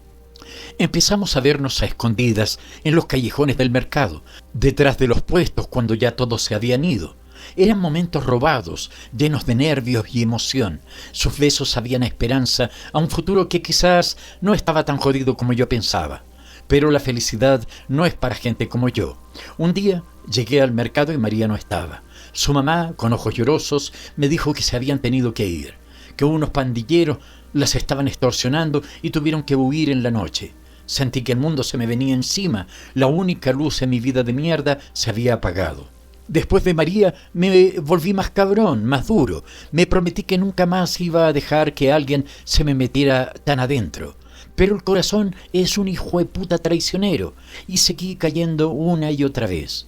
Empezamos a vernos a escondidas en los callejones del mercado, detrás de los puestos cuando ya todos se habían ido. Eran momentos robados, llenos de nervios y emoción. Sus besos sabían a esperanza, a un futuro que quizás no estaba tan jodido como yo pensaba. Pero la felicidad no es para gente como yo. Un día llegué al mercado y María no estaba. Su mamá, con ojos llorosos, me dijo que se habían tenido que ir, que unos pandilleros las estaban extorsionando y tuvieron que huir en la noche. Sentí que el mundo se me venía encima, la única luz en mi vida de mierda se había apagado. Después de María me volví más cabrón, más duro. Me prometí que nunca más iba a dejar que alguien se me metiera tan adentro. Pero el corazón es un hijo de puta traicionero, y seguí cayendo una y otra vez.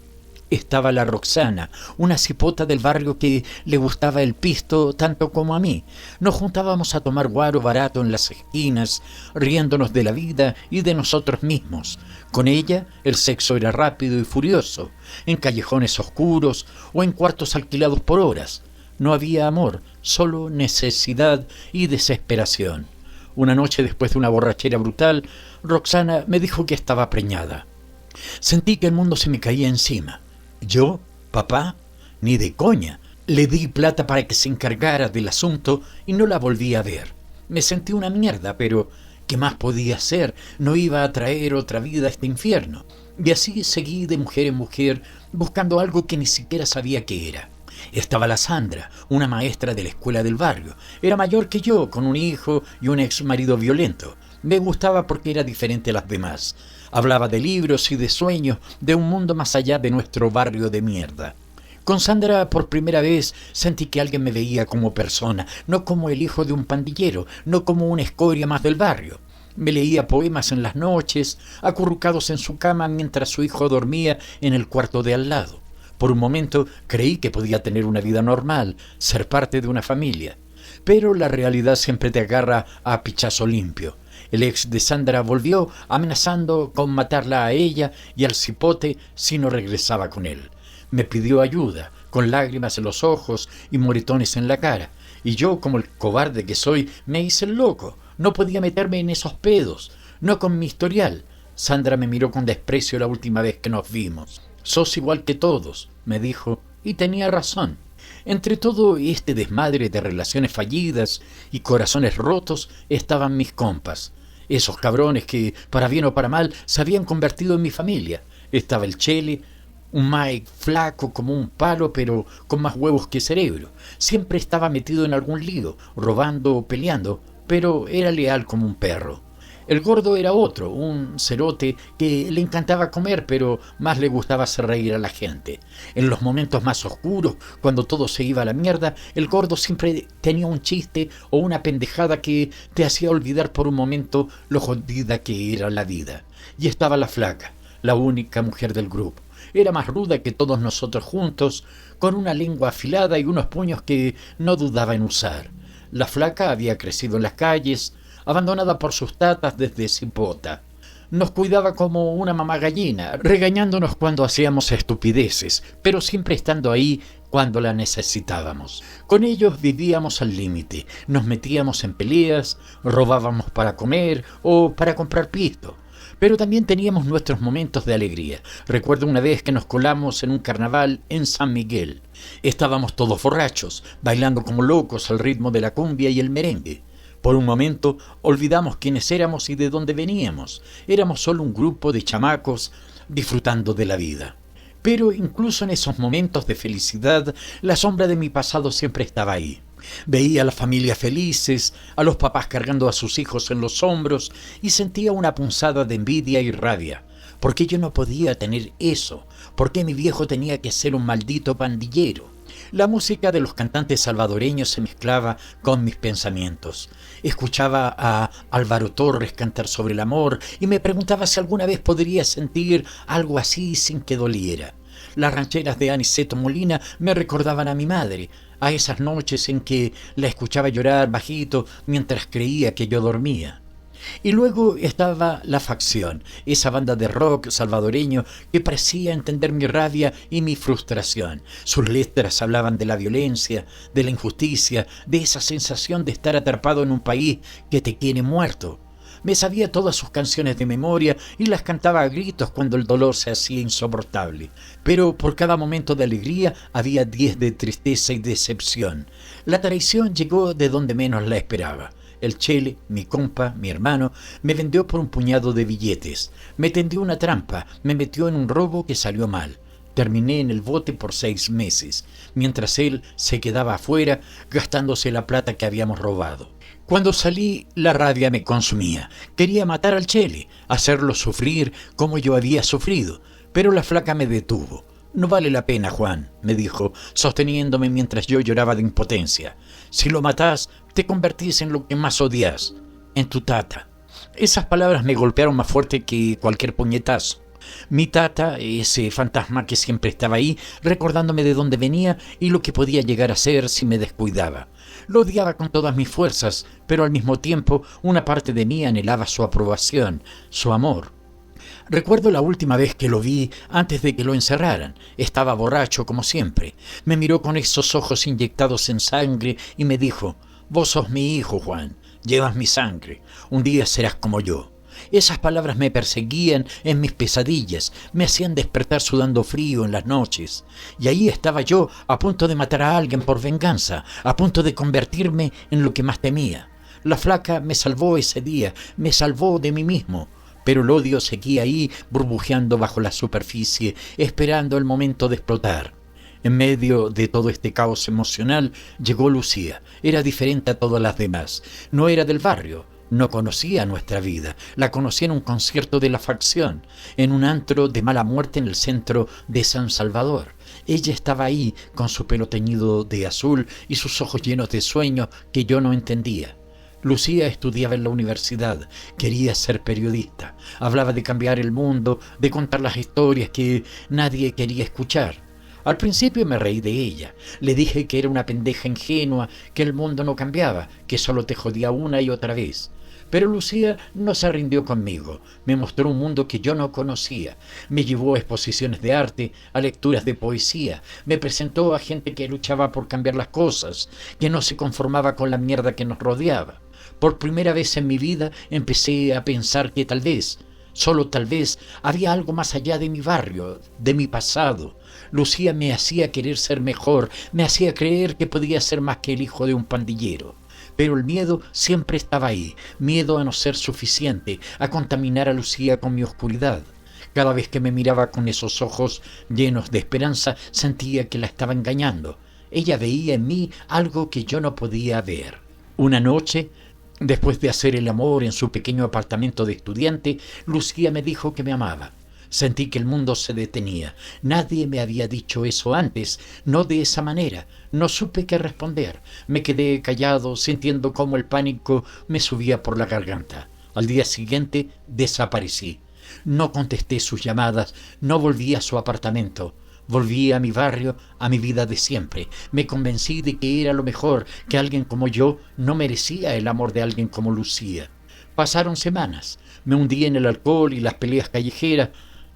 Estaba la Roxana, una cipota del barrio que le gustaba el pisto tanto como a mí. Nos juntábamos a tomar guaro barato en las esquinas, riéndonos de la vida y de nosotros mismos. Con ella el sexo era rápido y furioso, en callejones oscuros o en cuartos alquilados por horas. No había amor, solo necesidad y desesperación. Una noche, después de una borrachera brutal, Roxana me dijo que estaba preñada. Sentí que el mundo se me caía encima. Yo, papá, ni de coña. Le di plata para que se encargara del asunto y no la volví a ver. Me sentí una mierda, pero ¿qué más podía hacer? No iba a traer otra vida a este infierno. Y así seguí de mujer en mujer, buscando algo que ni siquiera sabía qué era. Estaba la Sandra, una maestra de la escuela del barrio. Era mayor que yo, con un hijo y un ex marido violento. Me gustaba porque era diferente a las demás. Hablaba de libros y de sueños, de un mundo más allá de nuestro barrio de mierda. Con Sandra por primera vez sentí que alguien me veía como persona, no como el hijo de un pandillero, no como una escoria más del barrio. Me leía poemas en las noches, acurrucados en su cama mientras su hijo dormía en el cuarto de al lado. Por un momento creí que podía tener una vida normal, ser parte de una familia. Pero la realidad siempre te agarra a pichazo limpio. El ex de Sandra volvió amenazando con matarla a ella y al cipote si no regresaba con él. Me pidió ayuda, con lágrimas en los ojos y moretones en la cara. Y yo, como el cobarde que soy, me hice el loco. No podía meterme en esos pedos, no con mi historial. Sandra me miró con desprecio la última vez que nos vimos. «Sos igual que todos», me dijo, y tenía razón. Entre todo este desmadre de relaciones fallidas y corazones rotos estaban mis compas. Esos cabrones que, para bien o para mal, se habían convertido en mi familia. Estaba el Chele, un Mike flaco como un palo, pero con más huevos que cerebro. Siempre estaba metido en algún lío, robando o peleando, pero era leal como un perro. El gordo era otro, un cerote que le encantaba comer, pero más le gustaba hacer reír a la gente. En los momentos más oscuros, cuando todo se iba a la mierda, el gordo siempre tenía un chiste o una pendejada que te hacía olvidar por un momento lo jodida que era la vida. Y estaba la flaca, la única mujer del grupo. Era más ruda que todos nosotros juntos, con una lengua afilada y unos puños que no dudaba en usar. La flaca había crecido en las calles, abandonada por sus tatas desde cipota. Nos cuidaba como una mamá gallina, regañándonos cuando hacíamos estupideces, pero siempre estando ahí cuando la necesitábamos. Con ellos vivíamos al límite, nos metíamos en peleas, robábamos para comer o para comprar pisto. Pero también teníamos nuestros momentos de alegría. Recuerdo una vez que nos colamos en un carnaval en San Miguel. Estábamos todos borrachos, bailando como locos al ritmo de la cumbia y el merengue. Por un momento olvidamos quiénes éramos y de dónde veníamos. Éramos solo un grupo de chamacos disfrutando de la vida. Pero incluso en esos momentos de felicidad, la sombra de mi pasado siempre estaba ahí. Veía a las familias felices, a los papás cargando a sus hijos en los hombros y sentía una punzada de envidia y rabia. ¿Por qué yo no podía tener eso? ¿Por qué mi viejo tenía que ser un maldito pandillero? La música de los cantantes salvadoreños se mezclaba con mis pensamientos. Escuchaba a Álvaro Torres cantar sobre el amor y me preguntaba si alguna vez podría sentir algo así sin que doliera. Las rancheras de Aniceto Molina me recordaban a mi madre, a esas noches en que la escuchaba llorar bajito mientras creía que yo dormía. Y luego estaba La Facción, esa banda de rock salvadoreño que parecía entender mi rabia y mi frustración. Sus letras hablaban de la violencia, de la injusticia, de esa sensación de estar atrapado en un país que te quiere muerto. Me sabía todas sus canciones de memoria y las cantaba a gritos cuando el dolor se hacía insoportable. Pero por cada momento de alegría había 10 de tristeza y decepción. La traición llegó de donde menos la esperaba. El Chele, mi compa, mi hermano, me vendió por un puñado de billetes. Me tendió una trampa, me metió en un robo que salió mal. Terminé en el bote por 6 meses, mientras él se quedaba afuera gastándose la plata que habíamos robado. Cuando salí, la rabia me consumía. Quería matar al Chele, hacerlo sufrir como yo había sufrido, pero la flaca me detuvo. No vale la pena, Juan, me dijo, sosteniéndome mientras yo lloraba de impotencia. Si lo matás, te convertís en lo que más odias, en tu tata. Esas palabras me golpearon más fuerte que cualquier puñetazo. Mi tata, ese fantasma que siempre estaba ahí, recordándome de dónde venía y lo que podía llegar a ser si me descuidaba. Lo odiaba con todas mis fuerzas, pero al mismo tiempo una parte de mí anhelaba su aprobación, su amor. Recuerdo la última vez que lo vi antes de que lo encerraran. Estaba borracho como siempre. Me miró con esos ojos inyectados en sangre y me dijo: «Vos sos mi hijo, Juan. Llevas mi sangre. Un día serás como yo». Esas palabras me perseguían en mis pesadillas, me hacían despertar sudando frío en las noches. Y ahí estaba yo, a punto de matar a alguien por venganza, a punto de convertirme en lo que más temía. La flaca me salvó ese día, me salvó de mí mismo. Pero el odio seguía ahí, burbujeando bajo la superficie, esperando el momento de explotar. En medio de todo este caos emocional llegó Lucía. Era diferente a todas las demás. No era del barrio, no conocía nuestra vida. La conocí en un concierto de La Facción, en un antro de mala muerte en el centro de San Salvador. Ella estaba ahí, con su pelo teñido de azul y sus ojos llenos de sueño que yo no entendía. Lucía estudiaba en la universidad, quería ser periodista, hablaba de cambiar el mundo, de contar las historias que nadie quería escuchar. Al principio me reí de ella, le dije que era una pendeja ingenua, que el mundo no cambiaba, que solo te jodía una y otra vez. Pero Lucía no se rindió conmigo, me mostró un mundo que yo no conocía, me llevó a exposiciones de arte, a lecturas de poesía, me presentó a gente que luchaba por cambiar las cosas, que no se conformaba con la mierda que nos rodeaba. Por primera vez en mi vida empecé a pensar que tal vez, solo tal vez, había algo más allá de mi barrio, de mi pasado. Lucía me hacía querer ser mejor, me hacía creer que podía ser más que el hijo de un pandillero. Pero el miedo siempre estaba ahí, miedo a no ser suficiente, a contaminar a Lucía con mi oscuridad. Cada vez que me miraba con esos ojos llenos de esperanza, sentía que la estaba engañando. Ella veía en mí algo que yo no podía ver. Una noche, después de hacer el amor en su pequeño apartamento de estudiante, Lucía me dijo que me amaba. Sentí que el mundo se detenía. Nadie me había dicho eso antes, no de esa manera. No supe qué responder. Me quedé callado, sintiendo cómo el pánico me subía por la garganta. Al día siguiente desaparecí. No contesté sus llamadas, no volví a su apartamento. Volví a mi barrio, a mi vida de siempre. Me convencí de que era lo mejor, que alguien como yo no merecía el amor de alguien como Lucía. Pasaron semanas. Me hundí en el alcohol y las peleas callejeras,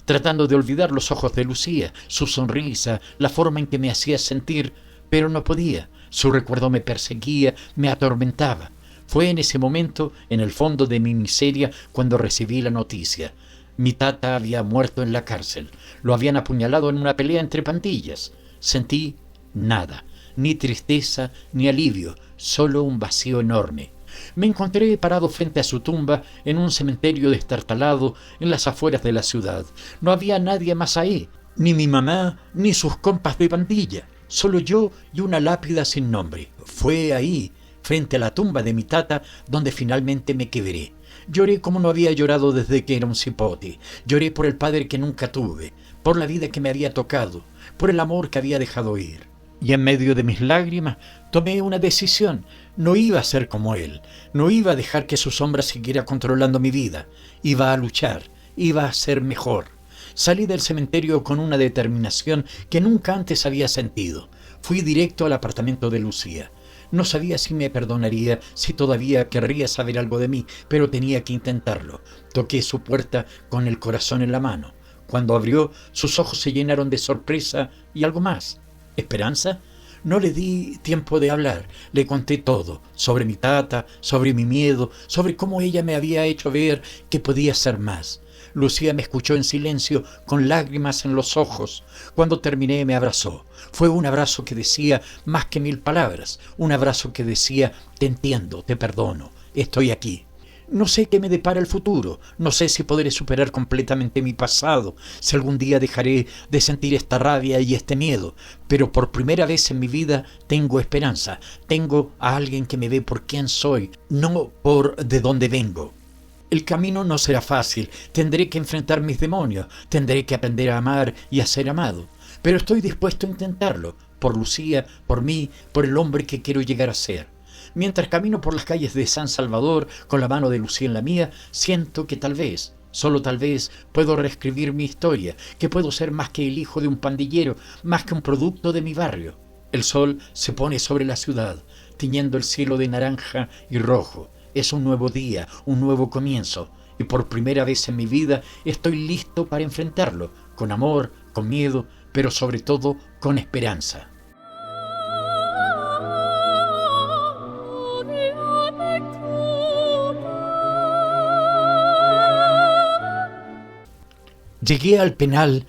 tratando de olvidar los ojos de Lucía, su sonrisa, la forma en que me hacía sentir, pero no podía. Su recuerdo me perseguía, me atormentaba. Fue en ese momento, en el fondo de mi miseria, cuando recibí la noticia. Mi tata había muerto en la cárcel. Lo habían apuñalado en una pelea entre pandillas. Sentí nada, ni tristeza, ni alivio, solo un vacío enorme. Me encontré parado frente a su tumba en un cementerio destartalado en las afueras de la ciudad. No había nadie más ahí, ni mi mamá, ni sus compas de pandilla. Solo yo y una lápida sin nombre. Fue ahí, frente a la tumba de mi tata, donde finalmente me quebré. Lloré como no había llorado desde que era un cipote. Lloré por el padre que nunca tuve, por la vida que me había tocado, por el amor que había dejado ir. Y en medio de mis lágrimas tomé una decisión. No iba a ser como él, no iba a dejar que su sombra siguiera controlando mi vida. Iba a luchar, iba a ser mejor. Salí del cementerio con una determinación que nunca antes había sentido. Fui directo al apartamento de Lucía. No sabía si me perdonaría, si todavía querría saber algo de mí, pero tenía que intentarlo. Toqué su puerta con el corazón en la mano. Cuando abrió, sus ojos se llenaron de sorpresa y algo más. ¿Esperanza? No le di tiempo de hablar. Le conté todo, sobre mi tata, sobre mi miedo, sobre cómo ella me había hecho ver que podía ser más. Lucía me escuchó en silencio, con lágrimas en los ojos. Cuando terminé me abrazó. Fue un abrazo que decía más que 1000 palabras. Un abrazo que decía: te entiendo, te perdono, estoy aquí. No sé qué me depara el futuro, no sé si podré superar completamente mi pasado, si algún día dejaré de sentir esta rabia y este miedo, pero por primera vez en mi vida tengo esperanza, tengo a alguien que me ve por quién soy, no por de dónde vengo. El camino no será fácil, tendré que enfrentar mis demonios, tendré que aprender a amar y a ser amado, pero estoy dispuesto a intentarlo, por Lucía, por mí, por el hombre que quiero llegar a ser. Mientras camino por las calles de San Salvador con la mano de Lucía en la mía, siento que tal vez, solo tal vez, puedo reescribir mi historia, que puedo ser más que el hijo de un pandillero, más que un producto de mi barrio. El sol se pone sobre la ciudad, tiñendo el cielo de naranja y rojo. Es un nuevo día, un nuevo comienzo, y por primera vez en mi vida estoy listo para enfrentarlo, con amor, con miedo, pero sobre todo con esperanza. Llegué al penal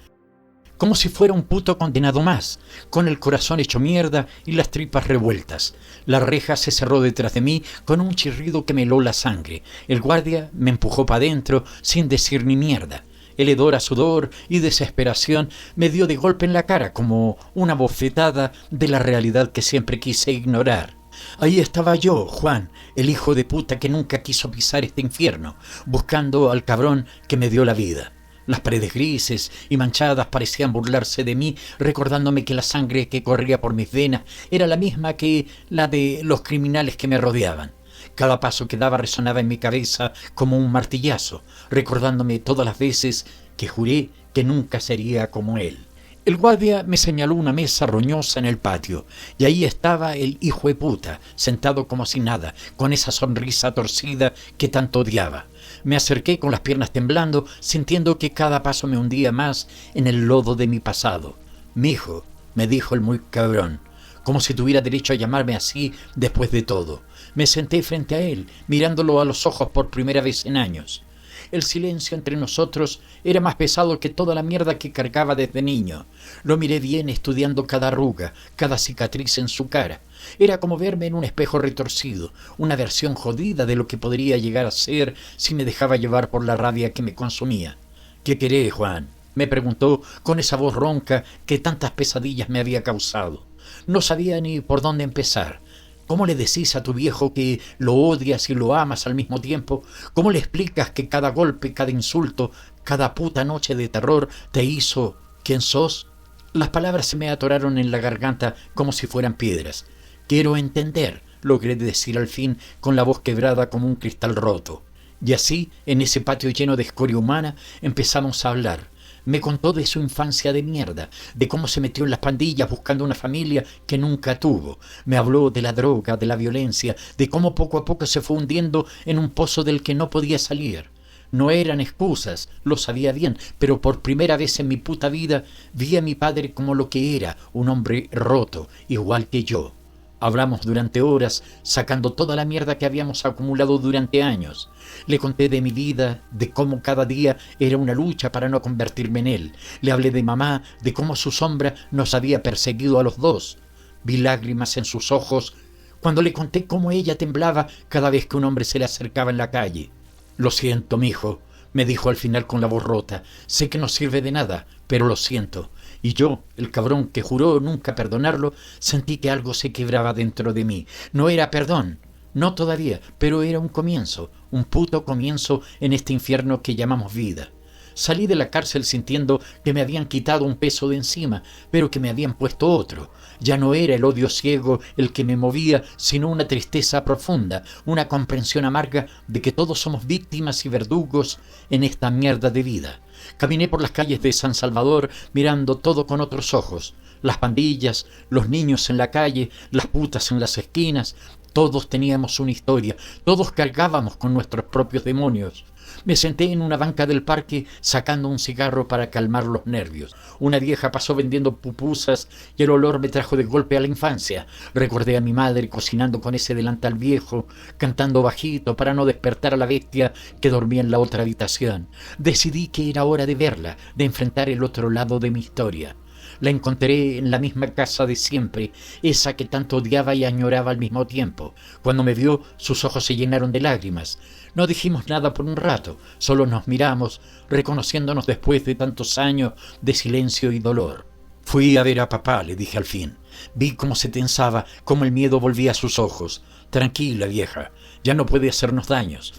como si fuera un puto condenado más, con el corazón hecho mierda y las tripas revueltas. La reja se cerró detrás de mí con un chirrido que me heló la sangre. El guardia me empujó para adentro sin decir ni mierda. El hedor a sudor y desesperación me dio de golpe en la cara como una bofetada de la realidad que siempre quise ignorar. Ahí estaba yo, Juan, el hijo de puta que nunca quiso pisar este infierno, buscando al cabrón que me dio la vida. Las paredes grises y manchadas parecían burlarse de mí, recordándome que la sangre que corría por mis venas era la misma que la de los criminales que me rodeaban. Cada paso que daba resonaba en mi cabeza como un martillazo, recordándome todas las veces que juré que nunca sería como él. El guardia me señaló una mesa roñosa en el patio, y ahí estaba el hijo de puta, sentado como si nada, con esa sonrisa torcida que tanto odiaba. Me acerqué con las piernas temblando, sintiendo que cada paso me hundía más en el lodo de mi pasado. «Mijo», me dijo el muy cabrón, como si tuviera derecho a llamarme así después de todo. Me senté frente a él, mirándolo a los ojos por primera vez en años. El silencio entre nosotros era más pesado que toda la mierda que cargaba desde niño. Lo miré bien, estudiando cada arruga, cada cicatriz en su cara. Era como verme en un espejo retorcido, una versión jodida de lo que podría llegar a ser si me dejaba llevar por la rabia que me consumía. «¿Qué querés, Juan?», me preguntó con esa voz ronca que tantas pesadillas me había causado. No sabía ni por dónde empezar. ¿Cómo le decís a tu viejo que lo odias y lo amas al mismo tiempo? ¿Cómo le explicas que cada golpe, cada insulto, cada puta noche de terror te hizo quien sos? Las palabras se me atoraron en la garganta como si fueran piedras. «Quiero entender», logré decir al fin con la voz quebrada como un cristal roto. Y así, en ese patio lleno de escoria humana, empezamos a hablar. Me contó de su infancia de mierda, de cómo se metió en las pandillas buscando una familia que nunca tuvo. Me habló de la droga, de la violencia, de cómo poco a poco se fue hundiendo en un pozo del que no podía salir. No eran excusas, lo sabía bien, pero por primera vez en mi puta vida vi a mi padre como lo que era, un hombre roto, igual que yo. Hablamos durante horas, sacando toda la mierda que habíamos acumulado durante años. Le conté de mi vida, de cómo cada día era una lucha para no convertirme en él. Le hablé de mamá, de cómo su sombra nos había perseguido a los dos. Vi lágrimas en sus ojos cuando le conté cómo ella temblaba cada vez que un hombre se le acercaba en la calle. «Lo siento, mijo», me dijo al final con la voz rota. «Sé que no sirve de nada, pero lo siento. Y yo, el cabrón que juró nunca perdonarlo, sentí que algo se quebraba dentro de mí. No era perdón, no todavía, pero era un comienzo, un puto comienzo en este infierno que llamamos vida. Salí de la cárcel sintiendo que me habían quitado un peso de encima, pero que me habían puesto otro. Ya no era el odio ciego el que me movía, sino una tristeza profunda, una comprensión amarga de que todos somos víctimas y verdugos en esta mierda de vida. Caminé por las calles de San Salvador mirando todo con otros ojos. Las pandillas, los niños en la calle, las putas en las esquinas, todos teníamos una historia, todos cargábamos con nuestros propios demonios. Me senté en una banca del parque sacando un cigarro para calmar los nervios. Una vieja pasó vendiendo pupusas y el olor me trajo de golpe a la infancia. Recordé a mi madre cocinando con ese delantal viejo, cantando bajito para no despertar a la bestia que dormía en la otra habitación. Decidí que era hora de verla, de enfrentar el otro lado de mi historia. La encontré en la misma casa de siempre, esa que tanto odiaba y añoraba al mismo tiempo. Cuando me vio, sus ojos se llenaron de lágrimas. No dijimos nada por un rato, solo nos miramos, reconociéndonos después de tantos años de silencio y dolor. Fui a ver a papá, le dije al fin. Vi cómo se tensaba, cómo el miedo volvía a sus ojos. Tranquila, vieja, ya no puede hacernos daños.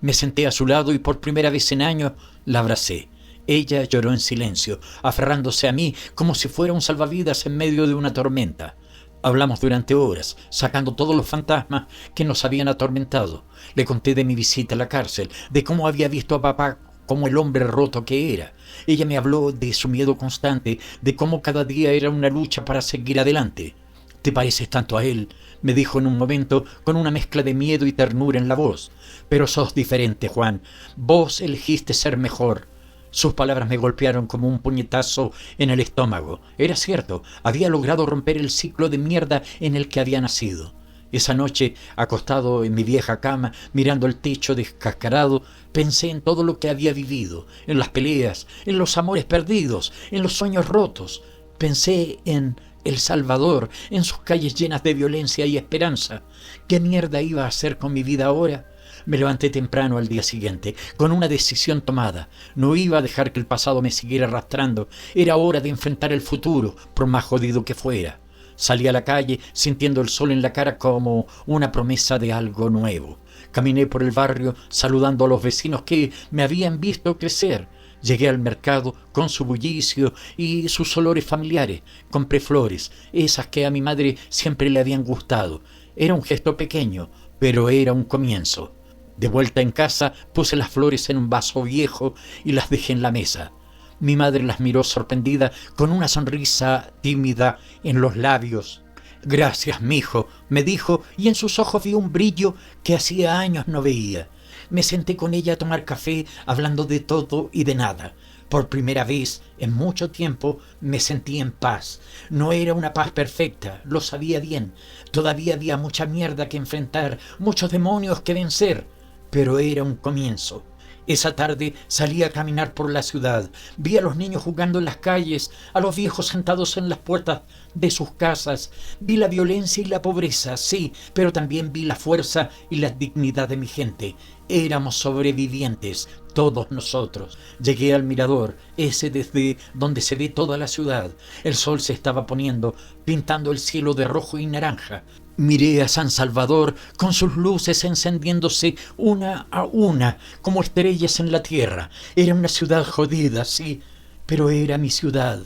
Me senté a su lado y por primera vez en años la abracé. Ella lloró en silencio, aferrándose a mí como si fuera un salvavidas en medio de una tormenta. Hablamos durante horas, sacando todos los fantasmas que nos habían atormentado. Le conté de mi visita a la cárcel, de cómo había visto a papá como el hombre roto que era. Ella me habló de su miedo constante, de cómo cada día era una lucha para seguir adelante. «Te pareces tanto a él», me dijo en un momento con una mezcla de miedo y ternura en la voz. «Pero sos diferente, Juan. Vos elegiste ser mejor». Sus palabras me golpearon como un puñetazo en el estómago. Era cierto, había logrado romper el ciclo de mierda en el que había nacido. Esa noche, acostado en mi vieja cama, mirando el techo descascarado, pensé en todo lo que había vivido, en las peleas, en los amores perdidos, en los sueños rotos. Pensé en El Salvador, en sus calles llenas de violencia y esperanza. ¿Qué mierda iba a hacer con mi vida ahora? Me levanté temprano al día siguiente, con una decisión tomada. No iba a dejar que el pasado me siguiera arrastrando. Era hora de enfrentar el futuro, por más jodido que fuera. Salí a la calle, sintiendo el sol en la cara como una promesa de algo nuevo. Caminé por el barrio, saludando a los vecinos que me habían visto crecer. Llegué al mercado con su bullicio y sus olores familiares. Compré flores, esas que a mi madre siempre le habían gustado. Era un gesto pequeño, pero era un comienzo. De vuelta en casa, puse las flores en un vaso viejo y las dejé en la mesa. Mi madre las miró sorprendida, con una sonrisa tímida en los labios. «Gracias, mijo», me dijo, y en sus ojos vi un brillo que hacía años no veía. Me senté con ella a tomar café, hablando de todo y de nada. Por primera vez en mucho tiempo me sentí en paz. No era una paz perfecta, lo sabía bien. Todavía había mucha mierda que enfrentar, muchos demonios que vencer. Pero era un comienzo. Esa tarde salí a caminar por la ciudad. Vi a los niños jugando en las calles, a los viejos sentados en las puertas de sus casas. Vi la violencia y la pobreza, sí, pero también vi la fuerza y la dignidad de mi gente. Éramos sobrevivientes, todos nosotros. Llegué al mirador, ese desde donde se ve toda la ciudad. El sol se estaba poniendo, pintando el cielo de rojo y naranja. Miré a San Salvador con sus luces encendiéndose una a una como estrellas en la tierra. Era una ciudad jodida, sí, pero era mi ciudad,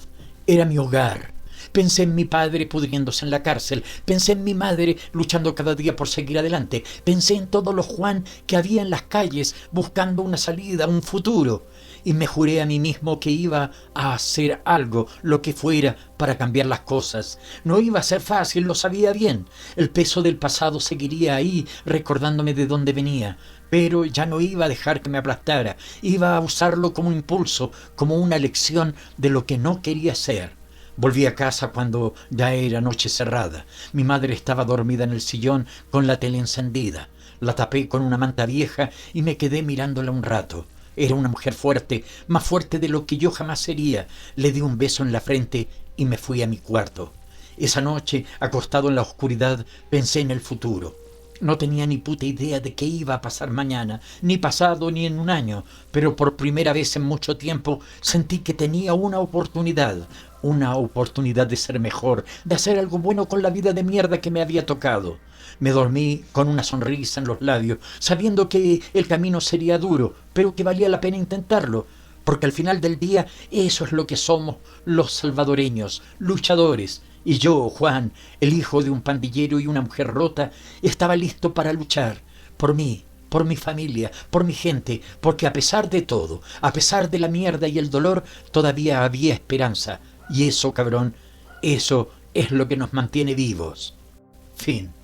era mi hogar. Pensé en mi padre pudriéndose en la cárcel, pensé en mi madre luchando cada día por seguir adelante, pensé en todos los Juan que había en las calles buscando una salida, un futuro. Y me juré a mí mismo que iba a hacer algo, lo que fuera, para cambiar las cosas. No iba a ser fácil, lo sabía bien. El peso del pasado seguiría ahí, recordándome de dónde venía. Pero ya no iba a dejar que me aplastara. Iba a usarlo como impulso, como una lección de lo que no quería ser. Volví a casa cuando ya era noche cerrada. Mi madre estaba dormida en el sillón con la tele encendida. La tapé con una manta vieja y me quedé mirándola un rato. Era una mujer fuerte, más fuerte de lo que yo jamás sería. Le di un beso en la frente y me fui a mi cuarto. Esa noche, acostado en la oscuridad, pensé en el futuro. No tenía ni puta idea de qué iba a pasar mañana, ni pasado, ni en un año, pero por primera vez en mucho tiempo sentí que tenía una oportunidad, una oportunidad de ser mejor, de hacer algo bueno con la vida de mierda que me había tocado. Me dormí con una sonrisa en los labios, sabiendo que el camino sería duro, pero que valía la pena intentarlo, porque al final del día eso es lo que somos los salvadoreños, luchadores. Y yo, Juan, el hijo de un pandillero y una mujer rota, estaba listo para luchar, por mí, por mi familia, por mi gente, porque a pesar de todo, a pesar de la mierda y el dolor, todavía había esperanza. Y eso, cabrón, eso es lo que nos mantiene vivos. Fin.